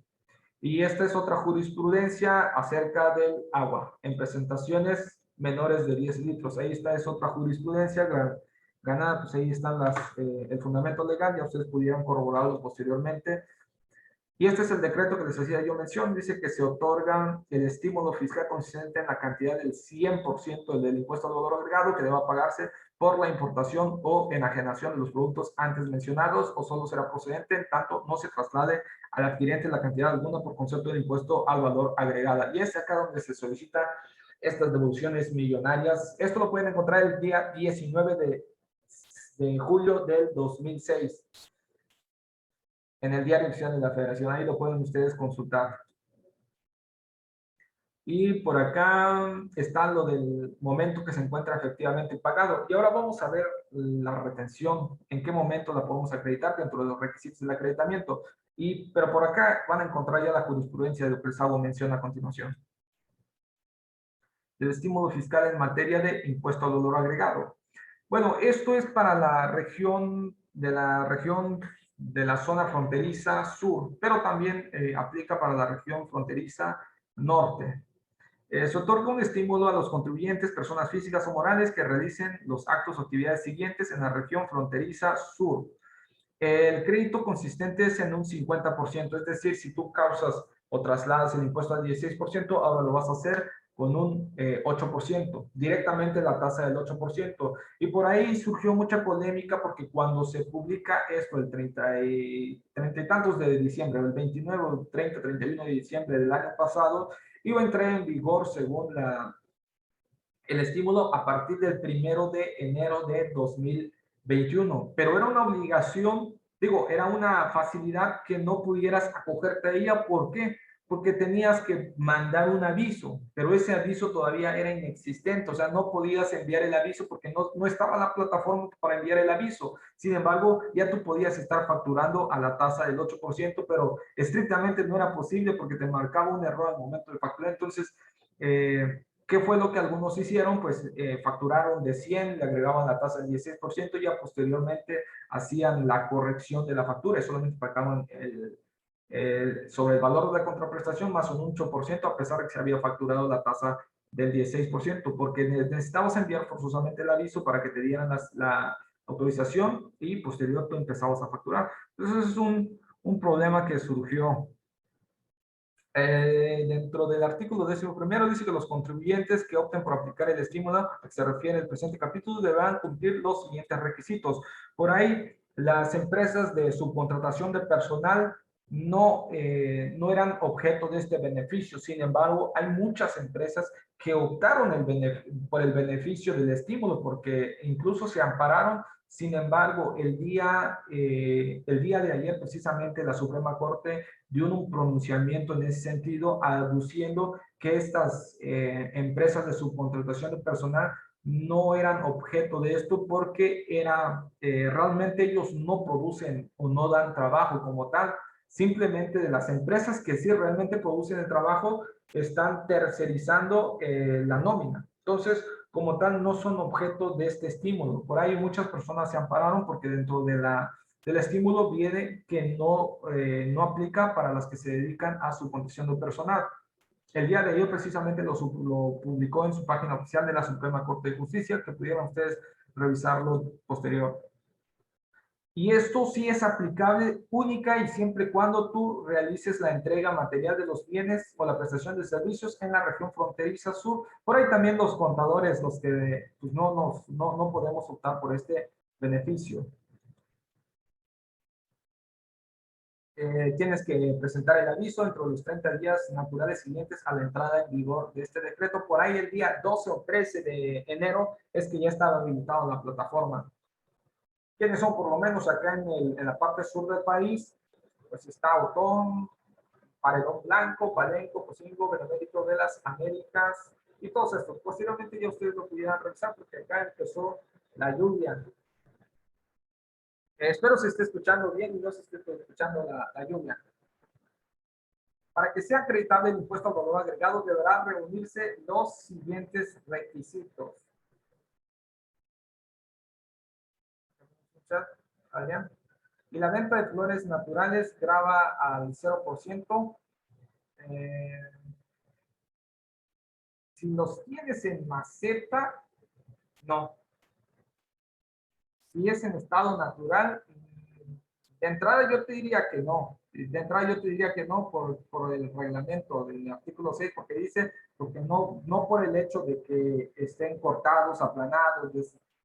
Y esta es otra jurisprudencia acerca del agua en presentaciones menores de 10 litros. Ahí está, es otra jurisprudencia ganada, pues ahí están el fundamento legal, ya ustedes pudieran corroborarlo posteriormente. Y este es el decreto que les hacía yo mención, dice que se otorgan el estímulo fiscal consistente en la cantidad del 100% del impuesto al valor agregado que deba pagarse por la importación o enajenación de los productos antes mencionados, o solo será procedente en tanto no se traslade al adquirente la cantidad alguna por concepto del impuesto al valor agregado. Y es acá donde se solicita estas devoluciones millonarias. Esto lo pueden encontrar el día 19 de julio del 2006 en el diario oficial de la Federación. Ahí lo pueden ustedes consultar. Y por acá está lo del momento que se encuentra efectivamente pagado. Y ahora vamos a ver la retención, en qué momento la podemos acreditar dentro de los requisitos del acreditamiento. Pero por acá van a encontrar ya la jurisprudencia de lo que el SABO menciona a continuación. El estímulo fiscal en materia de impuesto al valor agregado. Bueno, esto es para la región de la zona fronteriza sur, pero también aplica para la región fronteriza norte. Se otorga un estímulo a los contribuyentes, personas físicas o morales que realicen los actos o actividades siguientes en la región fronteriza sur. El crédito consistente es en un 50%, es decir, si tú causas o trasladas el impuesto al 16%, ahora lo vas a hacer con un 8%, directamente la tasa del 8%. Y por ahí surgió mucha polémica porque cuando se publica esto el 30 y tantos de diciembre, el 29, 30, 31 de diciembre del año pasado, iba a entrar en vigor según el estímulo a partir del 1 de enero de 2021, pero era una obligación Digo, era una facilidad que no pudieras acogerte a ella. ¿Por qué? Porque tenías que mandar un aviso, pero ese aviso todavía era inexistente, o sea, no podías enviar el aviso porque no estaba la plataforma para enviar el aviso. Sin embargo, ya tú podías estar facturando a la tasa del 8%, pero estrictamente no era posible porque te marcaba un error al momento de facturar. Entonces, ¿qué fue lo que algunos hicieron? Pues facturaron de 100, le agregaban la tasa del 16% y ya posteriormente hacían la corrección de la factura y solamente pagaban sobre el valor de la contraprestación más un 8%, a pesar de que se había facturado la tasa del 16%, porque necesitabas enviar forzosamente el aviso para que te dieran la autorización y posterior tú empezabas a facturar. Entonces es un problema que surgió. Dentro del artículo 11º dice que los contribuyentes que opten por aplicar el estímulo a que se refiere el presente capítulo deberán cumplir los siguientes requisitos. Por ahí, las empresas de subcontratación de personal no eran objeto de este beneficio. Sin embargo, hay muchas empresas que optaron por el beneficio del estímulo porque incluso se ampararon. Sin embargo, el día de ayer precisamente la Suprema Corte dio un pronunciamiento en ese sentido, aduciendo que estas empresas de subcontratación de personal no eran objeto de esto porque realmente ellos no producen o no dan trabajo como tal. Simplemente de las empresas que sí realmente producen el trabajo están tercerizando la nómina. Entonces, como tal, no son objeto de este estímulo. Por ahí muchas personas se ampararon porque dentro del estímulo viene que no aplica para las que se dedican a su condición de personal. El día de ayer precisamente lo publicó en su página oficial de la Suprema Corte de Justicia, que pudieran ustedes revisarlo posterior. Y esto sí es aplicable única y siempre y cuando tú realices la entrega material de los bienes o la prestación de servicios en la región fronteriza sur. Por ahí también los contadores, los que pues, no podemos optar por este beneficio. Tienes que presentar el aviso dentro de los 30 días naturales siguientes a la entrada en vigor de este decreto. Por ahí el día 12 o 13 de enero es que ya estaba habilitada la plataforma. ¿Quiénes son? Por lo menos acá en la parte sur del país, pues está Otón, Paredón Blanco, Palenco, Pocingo, Benemérito de las Américas y todos estos. Posteriormente ya ustedes lo pudieran revisar porque acá empezó la lluvia. Espero se esté escuchando bien y no se esté escuchando la lluvia. Para que sea acreditable el impuesto al valor agregado, deberán reunirse los siguientes requisitos. Adrián. Y la venta de flores naturales grava al 0%. Si los tienes en maceta, no. Si es en estado natural, de entrada yo te diría que no. De entrada yo te diría que no por el reglamento del artículo 6, porque dice, porque no por el hecho de que estén cortados, aplanados,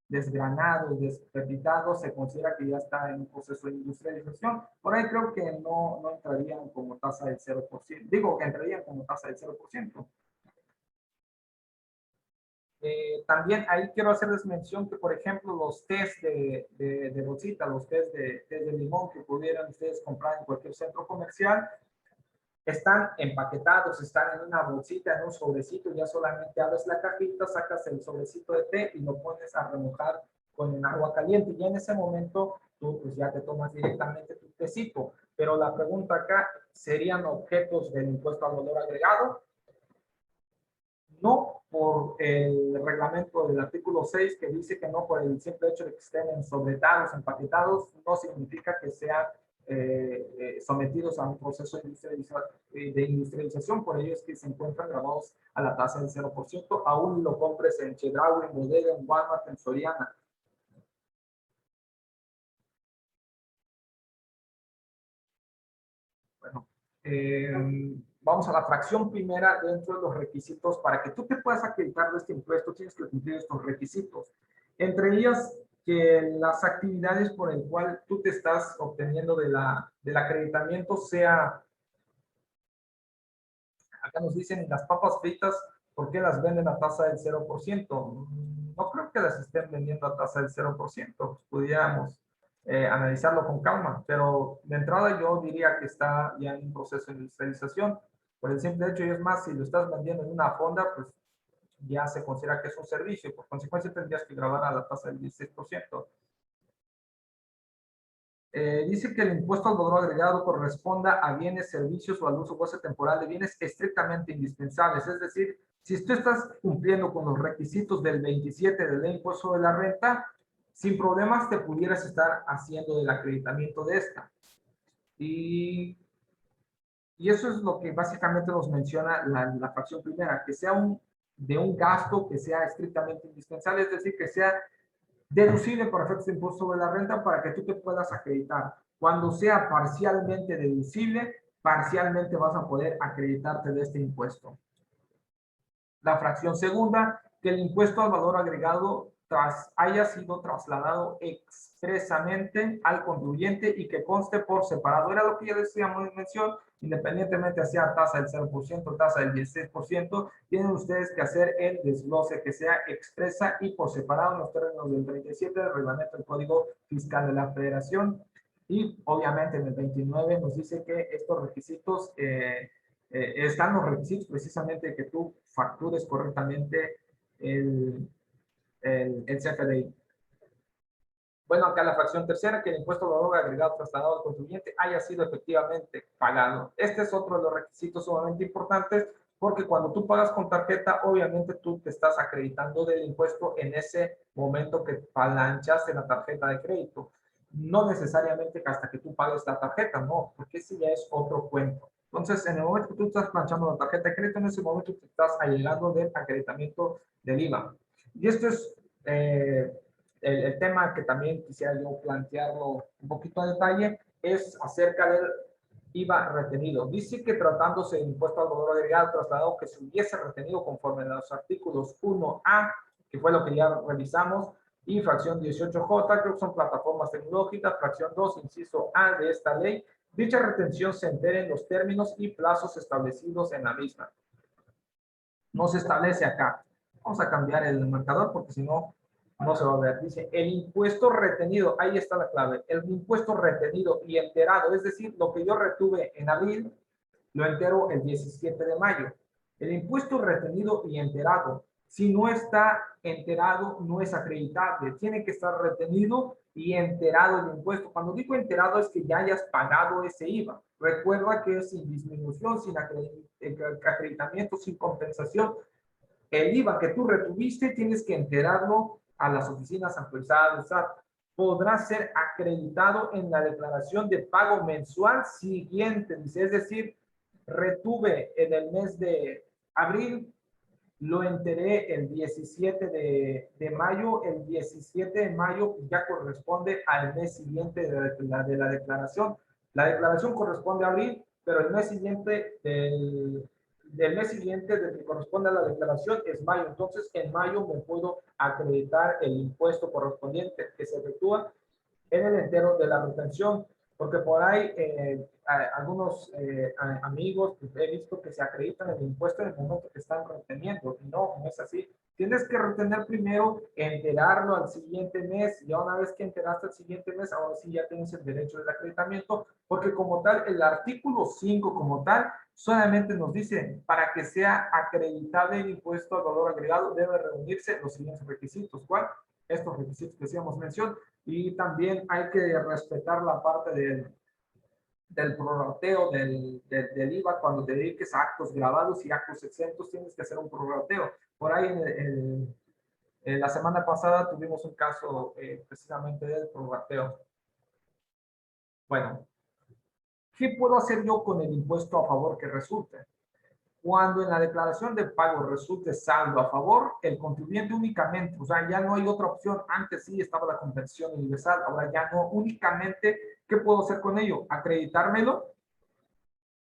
desgranados, despepitados, se considera que ya está en un proceso de industrialización. Por ahí creo que no entrarían como tasa del 0%. Digo que entrarían como tasa del 0%. También ahí quiero hacerles mención que, por ejemplo, los test de bolsita, los test de limón que pudieran ustedes comprar en cualquier centro comercial, están empaquetados, están en una bolsita, en un sobrecito, ya solamente abres la cajita, sacas el sobrecito de té y lo pones a remojar con agua caliente. Y en ese momento tú pues ya te tomas directamente tu tecito. Pero la pregunta acá, ¿serían objetos del impuesto al valor agregado? No por el reglamento del artículo 6 que dice que no por el simple hecho de que estén ensobretados, empaquetados, no significa que sean sometidos a un proceso de industrialización, por ello es que se encuentran grabados a la tasa del 0%, aún lo compres en Chedraui, en Bodega, en Walmart, en Soriana. Bueno, vamos a la fracción primera dentro de los requisitos. Para que tú te puedas acreditar de este impuesto, tienes que cumplir estos requisitos. Entre ellas, que las actividades por el cual tú te estás obteniendo del acreditamiento sea, acá nos dicen, las papas fritas, ¿por qué las venden a tasa del 0%? No creo que las estén vendiendo a tasa del 0%, pudiéramos analizarlo con calma, pero de entrada yo diría que está ya en un proceso de industrialización, por el simple hecho, y es más, si lo estás vendiendo en una fonda, pues ya se considera que es un servicio, por consecuencia tendrías que grabar a la tasa del 16%. Dice que el impuesto al valor agregado corresponda a bienes, servicios o al uso o goce temporal de bienes estrictamente indispensables. Es decir, si tú estás cumpliendo con los requisitos del 27 del impuesto de la renta, sin problemas te pudieras estar haciendo el acreditamiento de esta. Y eso es lo que básicamente nos menciona la fracción primera, que sea de un gasto que sea estrictamente indispensable, es decir, que sea deducible por efectos de impuesto sobre la renta para que tú te puedas acreditar. Cuando sea parcialmente deducible, parcialmente vas a poder acreditarte de este impuesto. La fracción segunda, que el impuesto al valor agregado haya sido trasladado expresamente al contribuyente y que conste por separado. Era lo que ya decíamos en mención, independientemente sea tasa del 0%, tasa del 16%, tienen ustedes que hacer el desglose que sea expresa y por separado en los términos del 37 del reglamento del Código Fiscal de la Federación. Y obviamente en el 29 nos dice que estos requisitos están los requisitos precisamente que tú factures correctamente el CFDI. Bueno, acá la fracción tercera, que el impuesto al valor agregado trasladado al contribuyente haya sido efectivamente pagado. Este es otro de los requisitos sumamente importantes, porque cuando tú pagas con tarjeta, obviamente tú te estás acreditando del impuesto en ese momento que planchaste la tarjeta de crédito. No necesariamente hasta que tú pagues la tarjeta, no, porque ese ya es otro cuento. Entonces, en el momento que tú estás planchando la tarjeta de crédito, en ese momento te estás allegando del acreditamiento del IVA. Y esto es el tema que también quisiera yo plantearlo un poquito a detalle, es acerca del IVA retenido. Dice que tratándose de impuesto al valor agregado trasladado que se hubiese retenido conforme a los artículos 1A, que fue lo que ya revisamos, y fracción 18J, creo que son plataformas tecnológicas, fracción 2, inciso A de esta ley, dicha retención se entere en los términos y plazos establecidos en la misma. No se establece acá. Vamos a cambiar el marcador porque si no, no se va a ver. Dice, el impuesto retenido, ahí está la clave, el impuesto retenido y enterado, es decir, lo que yo retuve en abril, lo entero el 17 de mayo. El impuesto retenido y enterado, si no está enterado, no es acreditable. Tiene que estar retenido y enterado el impuesto. Cuando digo enterado es que ya hayas pagado ese IVA. Recuerda que es sin disminución, sin acreditamiento, sin compensación. El IVA que tú retuviste tienes que enterarlo a las oficinas autorizadas del SAT. Podrá ser acreditado en la declaración de pago mensual siguiente. Es decir, retuve en el mes de abril, lo enteré el 17 de mayo. El 17 de mayo ya corresponde al mes siguiente de la declaración. La declaración corresponde a abril, pero el mes siguiente del mes siguiente del que corresponde a la declaración es mayo. Entonces, en mayo me puedo acreditar el impuesto correspondiente que se efectúa en el entero de la retención, porque por ahí algunos amigos he visto que se acreditan el impuesto en el momento que están reteniendo, y no, no es así. Tienes que retener primero, enterarlo al siguiente mes, y una vez que enteraste al siguiente mes, ahora sí ya tienes el derecho del acreditamiento, porque como tal, el artículo 5 como tal, solamente nos dice, para que sea acreditable el impuesto al valor agregado, debe reunirse los siguientes requisitos. ¿Cuál? Estos requisitos que hacíamos mención, y también hay que respetar la parte del prorrateo del IVA. Cuando te dediques a actos grabados y actos exentos, tienes que hacer un prorrateo. Por ahí la semana pasada tuvimos un caso precisamente del prorrateo. Bueno, ¿qué puedo hacer yo con el impuesto a favor que resulte? Cuando en la declaración de pago resulte saldo a favor, el contribuyente únicamente, o sea, ya no hay otra opción. Antes sí estaba la conversión universal, ahora ya no. Únicamente, ¿qué puedo hacer con ello? Acreditármelo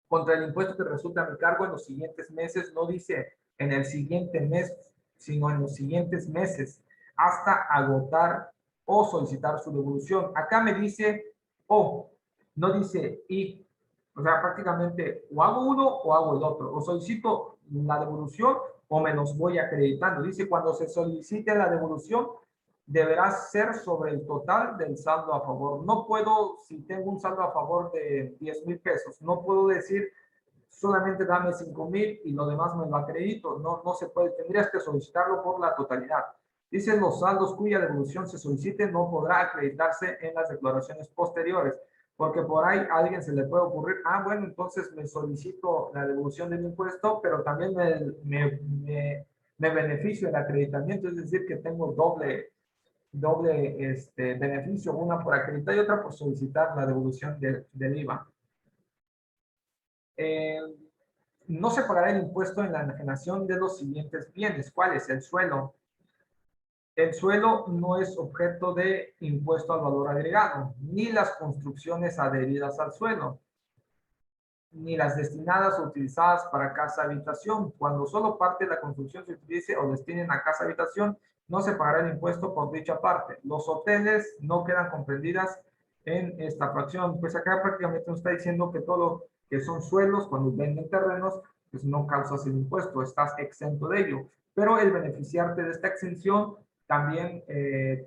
contra el impuesto que resulte a mi cargo en los siguientes meses. No dice en el siguiente mes, sino en los siguientes meses, hasta agotar o solicitar su devolución. Acá me dice o, no dice y. O sea, prácticamente o hago uno o hago el otro. O solicito la devolución o me los voy acreditando. Dice, cuando se solicite la devolución, deberá ser sobre el total del saldo a favor. No puedo, si tengo un saldo a favor de 10,000 pesos, no puedo decir solamente dame 5,000 y lo demás me lo acredito. No, no se puede. Tendrías que solicitarlo por la totalidad. Dicen los saldos cuya devolución se solicite no podrá acreditarse en las declaraciones posteriores, porque por ahí a alguien se le puede ocurrir, bueno, entonces me solicito la devolución del impuesto, pero también me beneficio el acreditamiento, es decir, que tengo doble beneficio, una por acreditar y otra por solicitar la devolución del IVA. No se pagará el impuesto en la enajenación de los siguientes bienes. ¿Cuál es? El suelo. El suelo no es objeto de impuesto al valor agregado, ni las construcciones adheridas al suelo, ni las destinadas o utilizadas para casa-habitación. Cuando solo parte de la construcción se utilice o destinen a casa-habitación, no se pagará el impuesto por dicha parte. Los hoteles no quedan comprendidas en esta fracción. Pues acá prácticamente nos está diciendo que todo lo que son suelos, cuando venden terrenos, pues no causas el impuesto, estás exento de ello. Pero el beneficiarte de esta exención, también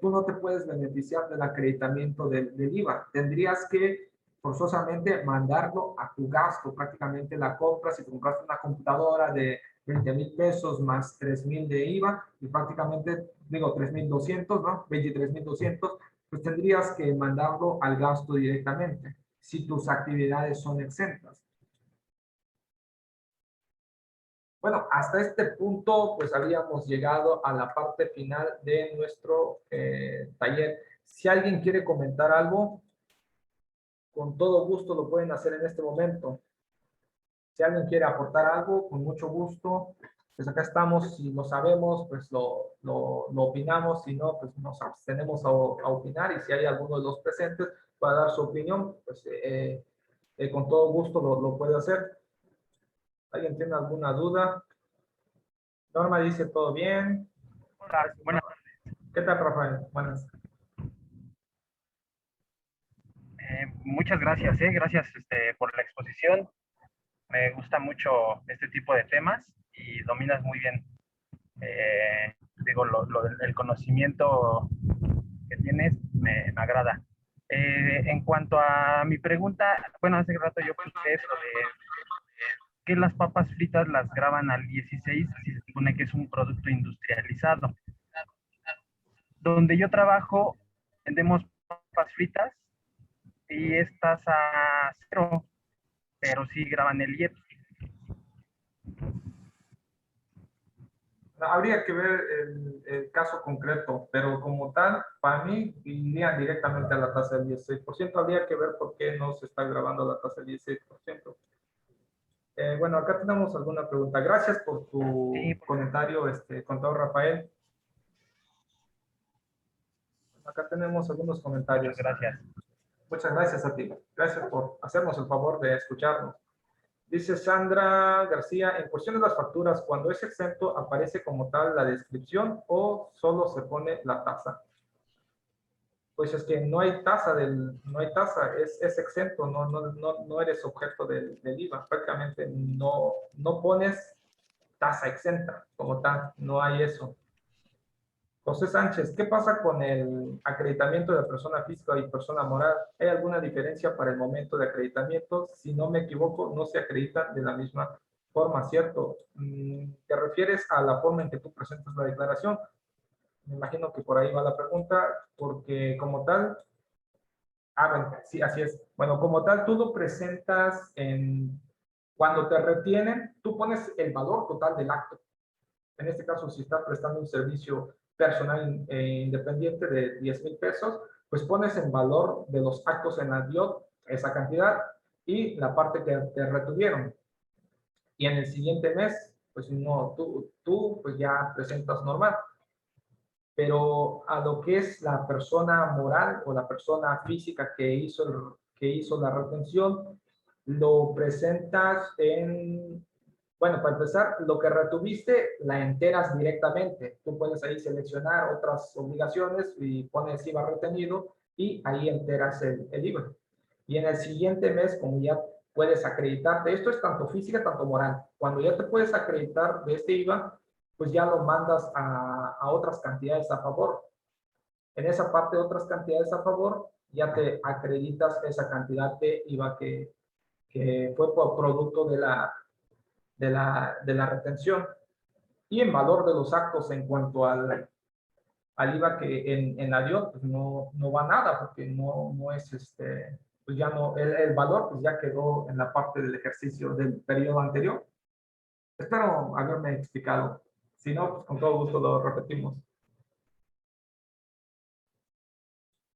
tú no te puedes beneficiar del acreditamiento del IVA. Tendrías que forzosamente mandarlo a tu gasto, prácticamente la compra, si compraste una computadora de 20,000 pesos más 3,000 de IVA, y prácticamente, digo, 3,200, ¿no? 23,200, pues tendrías que mandarlo al gasto directamente, si tus actividades son exentas. Bueno, hasta este punto, pues habíamos llegado a la parte final de nuestro taller. Si alguien quiere comentar algo, con todo gusto lo pueden hacer en este momento. Si alguien quiere aportar algo, con mucho gusto, pues acá estamos. Si lo sabemos, pues lo opinamos. Si no, pues nos abstenemos a opinar. Y si hay alguno de los presentes para dar su opinión, pues con todo gusto lo puede hacer. ¿Alguien tiene alguna duda? Norma dice todo bien. Hola, buenas. ¿Qué tal, Rafael? Buenas. Muchas gracias, gracias por la exposición. Me gusta mucho este tipo de temas y dominas muy bien, digo, el conocimiento que tienes me agrada. En cuanto a mi pregunta, bueno, hace rato yo puse eso de que las papas fritas las graban al 16 si se supone que es un producto industrializado. Donde yo trabajo, vendemos papas fritas y estas a cero, pero sí graban el IEPS. Habría que ver el caso concreto, pero como tal, para mí, irían directamente a la tasa del 16%. Habría que ver por qué no se está grabando la tasa del 16%. Bueno, acá tenemos alguna pregunta. Gracias por tu comentario, contador Rafael. Acá tenemos algunos comentarios. Muchas gracias. Muchas gracias a ti. Gracias por hacernos el favor de escucharnos. Dice Sandra García, en cuestión de las facturas, cuando es exento, ¿aparece como tal la descripción o solo se pone la tasa? Pues es que no hay tasa, es exento, no eres objeto del IVA. Prácticamente no pones tasa exenta como tal, no hay eso. José Sánchez, ¿qué pasa con el acreditamiento de persona física y persona moral? ¿Hay alguna diferencia para el momento de acreditamiento? Si no me equivoco, no se acreditan de la misma forma, ¿cierto? ¿Te refieres a la forma en que tú presentas la declaración? Me imagino que por ahí va la pregunta, porque como tal, bueno, sí, así es. Bueno, como tal, tú lo presentas cuando te retienen, tú pones el valor total del acto. En este caso, si estás prestando un servicio personal independiente de 10,000 pesos, pues pones en valor de los actos en la DIOT esa cantidad y la parte que te retuvieron. Y en el siguiente mes, pues no, tú pues ya presentas normal. Pero a lo que es la persona moral o la persona física que hizo la retención, lo presentas bueno, para empezar, lo que retuviste la enteras directamente. Tú puedes ahí seleccionar otras obligaciones y pones IVA retenido y ahí enteras el IVA. Y en el siguiente mes, como ya puedes acreditarte, esto es tanto física, tanto moral. Cuando ya te puedes acreditar de este IVA, pues ya lo mandas a otras cantidades a favor. En esa parte, otras cantidades a favor, ya te acreditas esa cantidad de IVA que fue por producto de la retención. Y en valor de los actos en cuanto al IVA que en la DIOT, pues no va nada, porque no es pues ya no, el valor pues ya quedó en la parte del ejercicio del periodo anterior. Espero haberme explicado. Si no, pues con todo gusto lo repetimos.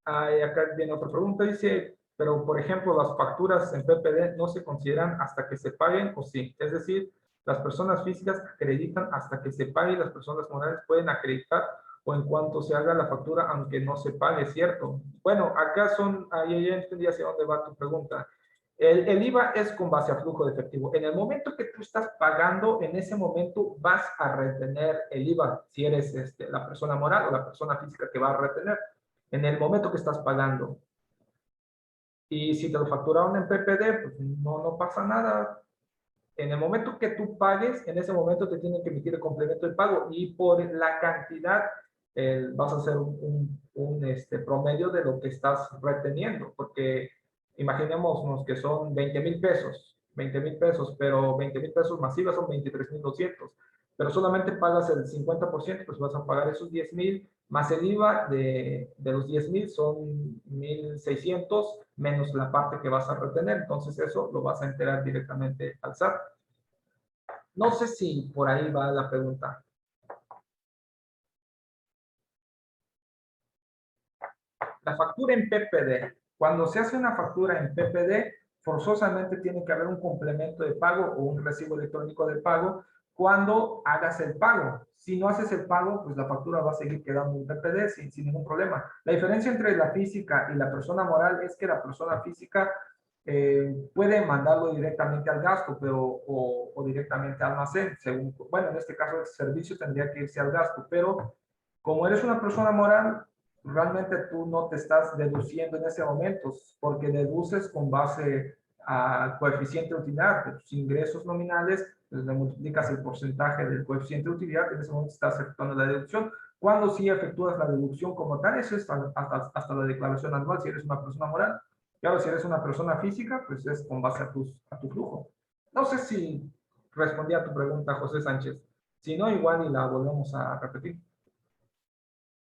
Acá viene otra pregunta, dice, pero por ejemplo, las facturas en PPD no se consideran hasta que se paguen o sí. Es decir, las personas físicas acreditan hasta que se pague y las personas morales pueden acreditar o en cuanto se haga la factura, aunque no se pague, ¿cierto? Bueno, acá ahí ya entendí hacia dónde va tu pregunta. El IVA es con base a flujo de efectivo. En el momento que tú estás pagando, en ese momento vas a retener el IVA, si eres la persona moral o la persona física que va a retener en el momento que estás pagando. Y si te lo facturaron en PPD, pues no pasa nada. En el momento que tú pagues, en ese momento te tienen que emitir el complemento de pago y por la cantidad vas a hacer un promedio de lo que estás reteniendo, porque imaginémonos que son 20,000 pesos, 20,000 pesos, pero 20,000 pesos masivas son 23,200, pero solamente pagas el 50%, pues vas a pagar esos 10,000 más el IVA de los 10,000 son 1,600 menos la parte que vas a retener. Entonces eso lo vas a enterar directamente al SAT. No sé si por ahí va la pregunta. La factura en PPD. Cuando se hace una factura en PPD, forzosamente tiene que haber un complemento de pago o un recibo electrónico de pago cuando hagas el pago. Si no haces el pago, pues la factura va a seguir quedando en PPD sin ningún problema. La diferencia entre la física y la persona moral es que la persona física puede mandarlo directamente al gasto, o directamente al almacén. Según, bueno, en este caso el servicio tendría que irse al gasto, pero como eres una persona moral, realmente tú no te estás deduciendo en ese momento, porque deduces con base al coeficiente de utilidad de tus ingresos nominales, pues le multiplicas el porcentaje del coeficiente de utilidad, y en ese momento estás efectuando la deducción. Cuando sí efectúas la deducción como tal, eso es hasta la declaración anual, si eres una persona moral. Claro, si eres una persona física, pues es con base a tu flujo. No sé si respondí a tu pregunta, José Sánchez. Si no, igual y la volvemos a repetir.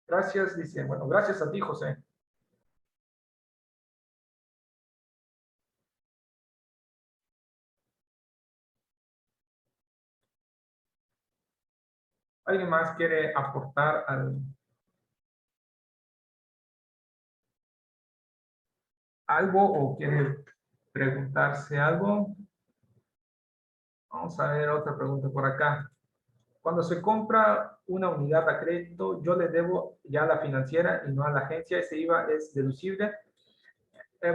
Gracias, dice. Bueno, gracias a ti, José. ¿Alguien más quiere aportar algo o quiere preguntarse algo? Vamos a ver otra pregunta por acá. Cuando se compra una unidad a crédito, yo le debo ya a la financiera y no a la agencia. ¿Ese IVA es deducible?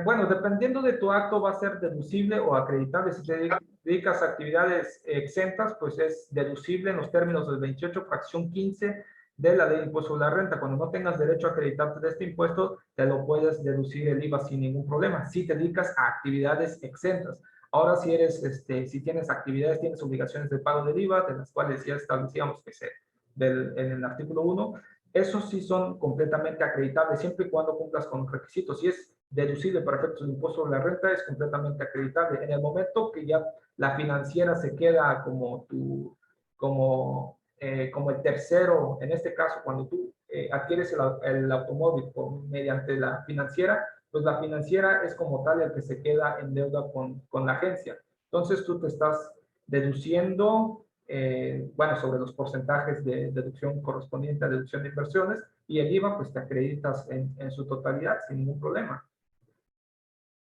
Bueno, dependiendo de tu acto va a ser deducible o acreditable. Si te dedicas a actividades exentas, pues es deducible en los términos del 28, fracción 15 de la ley de impuesto sobre la renta. Cuando no tengas derecho a acreditarte de este impuesto, te lo puedes deducir el IVA sin ningún problema. Si te dedicas a actividades exentas. Ahora, si tienes actividades, tienes obligaciones de pago del IVA, de las cuales ya establecíamos que en el artículo 1, esos sí son completamente acreditables, siempre y cuando cumplas con los requisitos. Si es deducible para efectos de impuesto sobre la renta, es completamente acreditable. En el momento que ya la financiera se queda como el tercero, en este caso, cuando tú adquieres el automóvil mediante la financiera, pues la financiera es como tal el que se queda en deuda con la agencia. Entonces tú te estás deduciendo, bueno, sobre los porcentajes de deducción correspondiente a deducción de inversiones, y el IVA pues te acreditas en su totalidad sin ningún problema.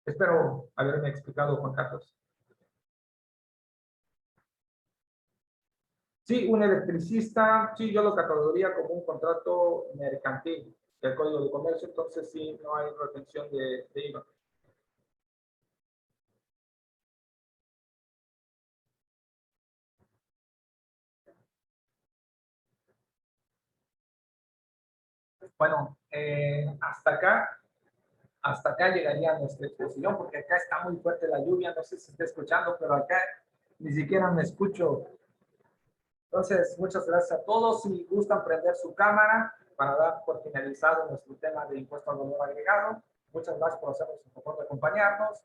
Espero haberme explicado, Juan Carlos. Sí, un electricista, sí, yo lo catalogaría como un contrato mercantil del Código de Comercio, entonces sí, no hay retención de IVA. Bueno, hasta acá llegaría nuestra exposición, porque acá está muy fuerte la lluvia, no sé si está escuchando, pero acá ni siquiera me escucho. Entonces, muchas gracias a todos. Si gustan prender su cámara, para dar por finalizado nuestro tema de impuesto al valor agregado. Muchas gracias por hacernos el favor de acompañarnos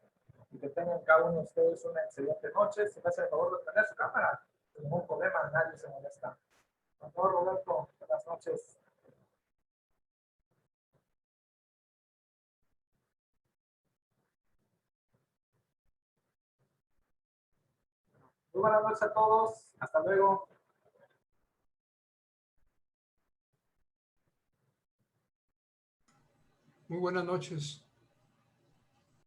y que tengan cada uno de ustedes una excelente noche. Si me hacen el favor de prender su cámara, sin ningún problema, nadie se molesta. Por favor, Roberto, buenas noches. Muy buenas noches a todos. Hasta luego. Muy buenas noches.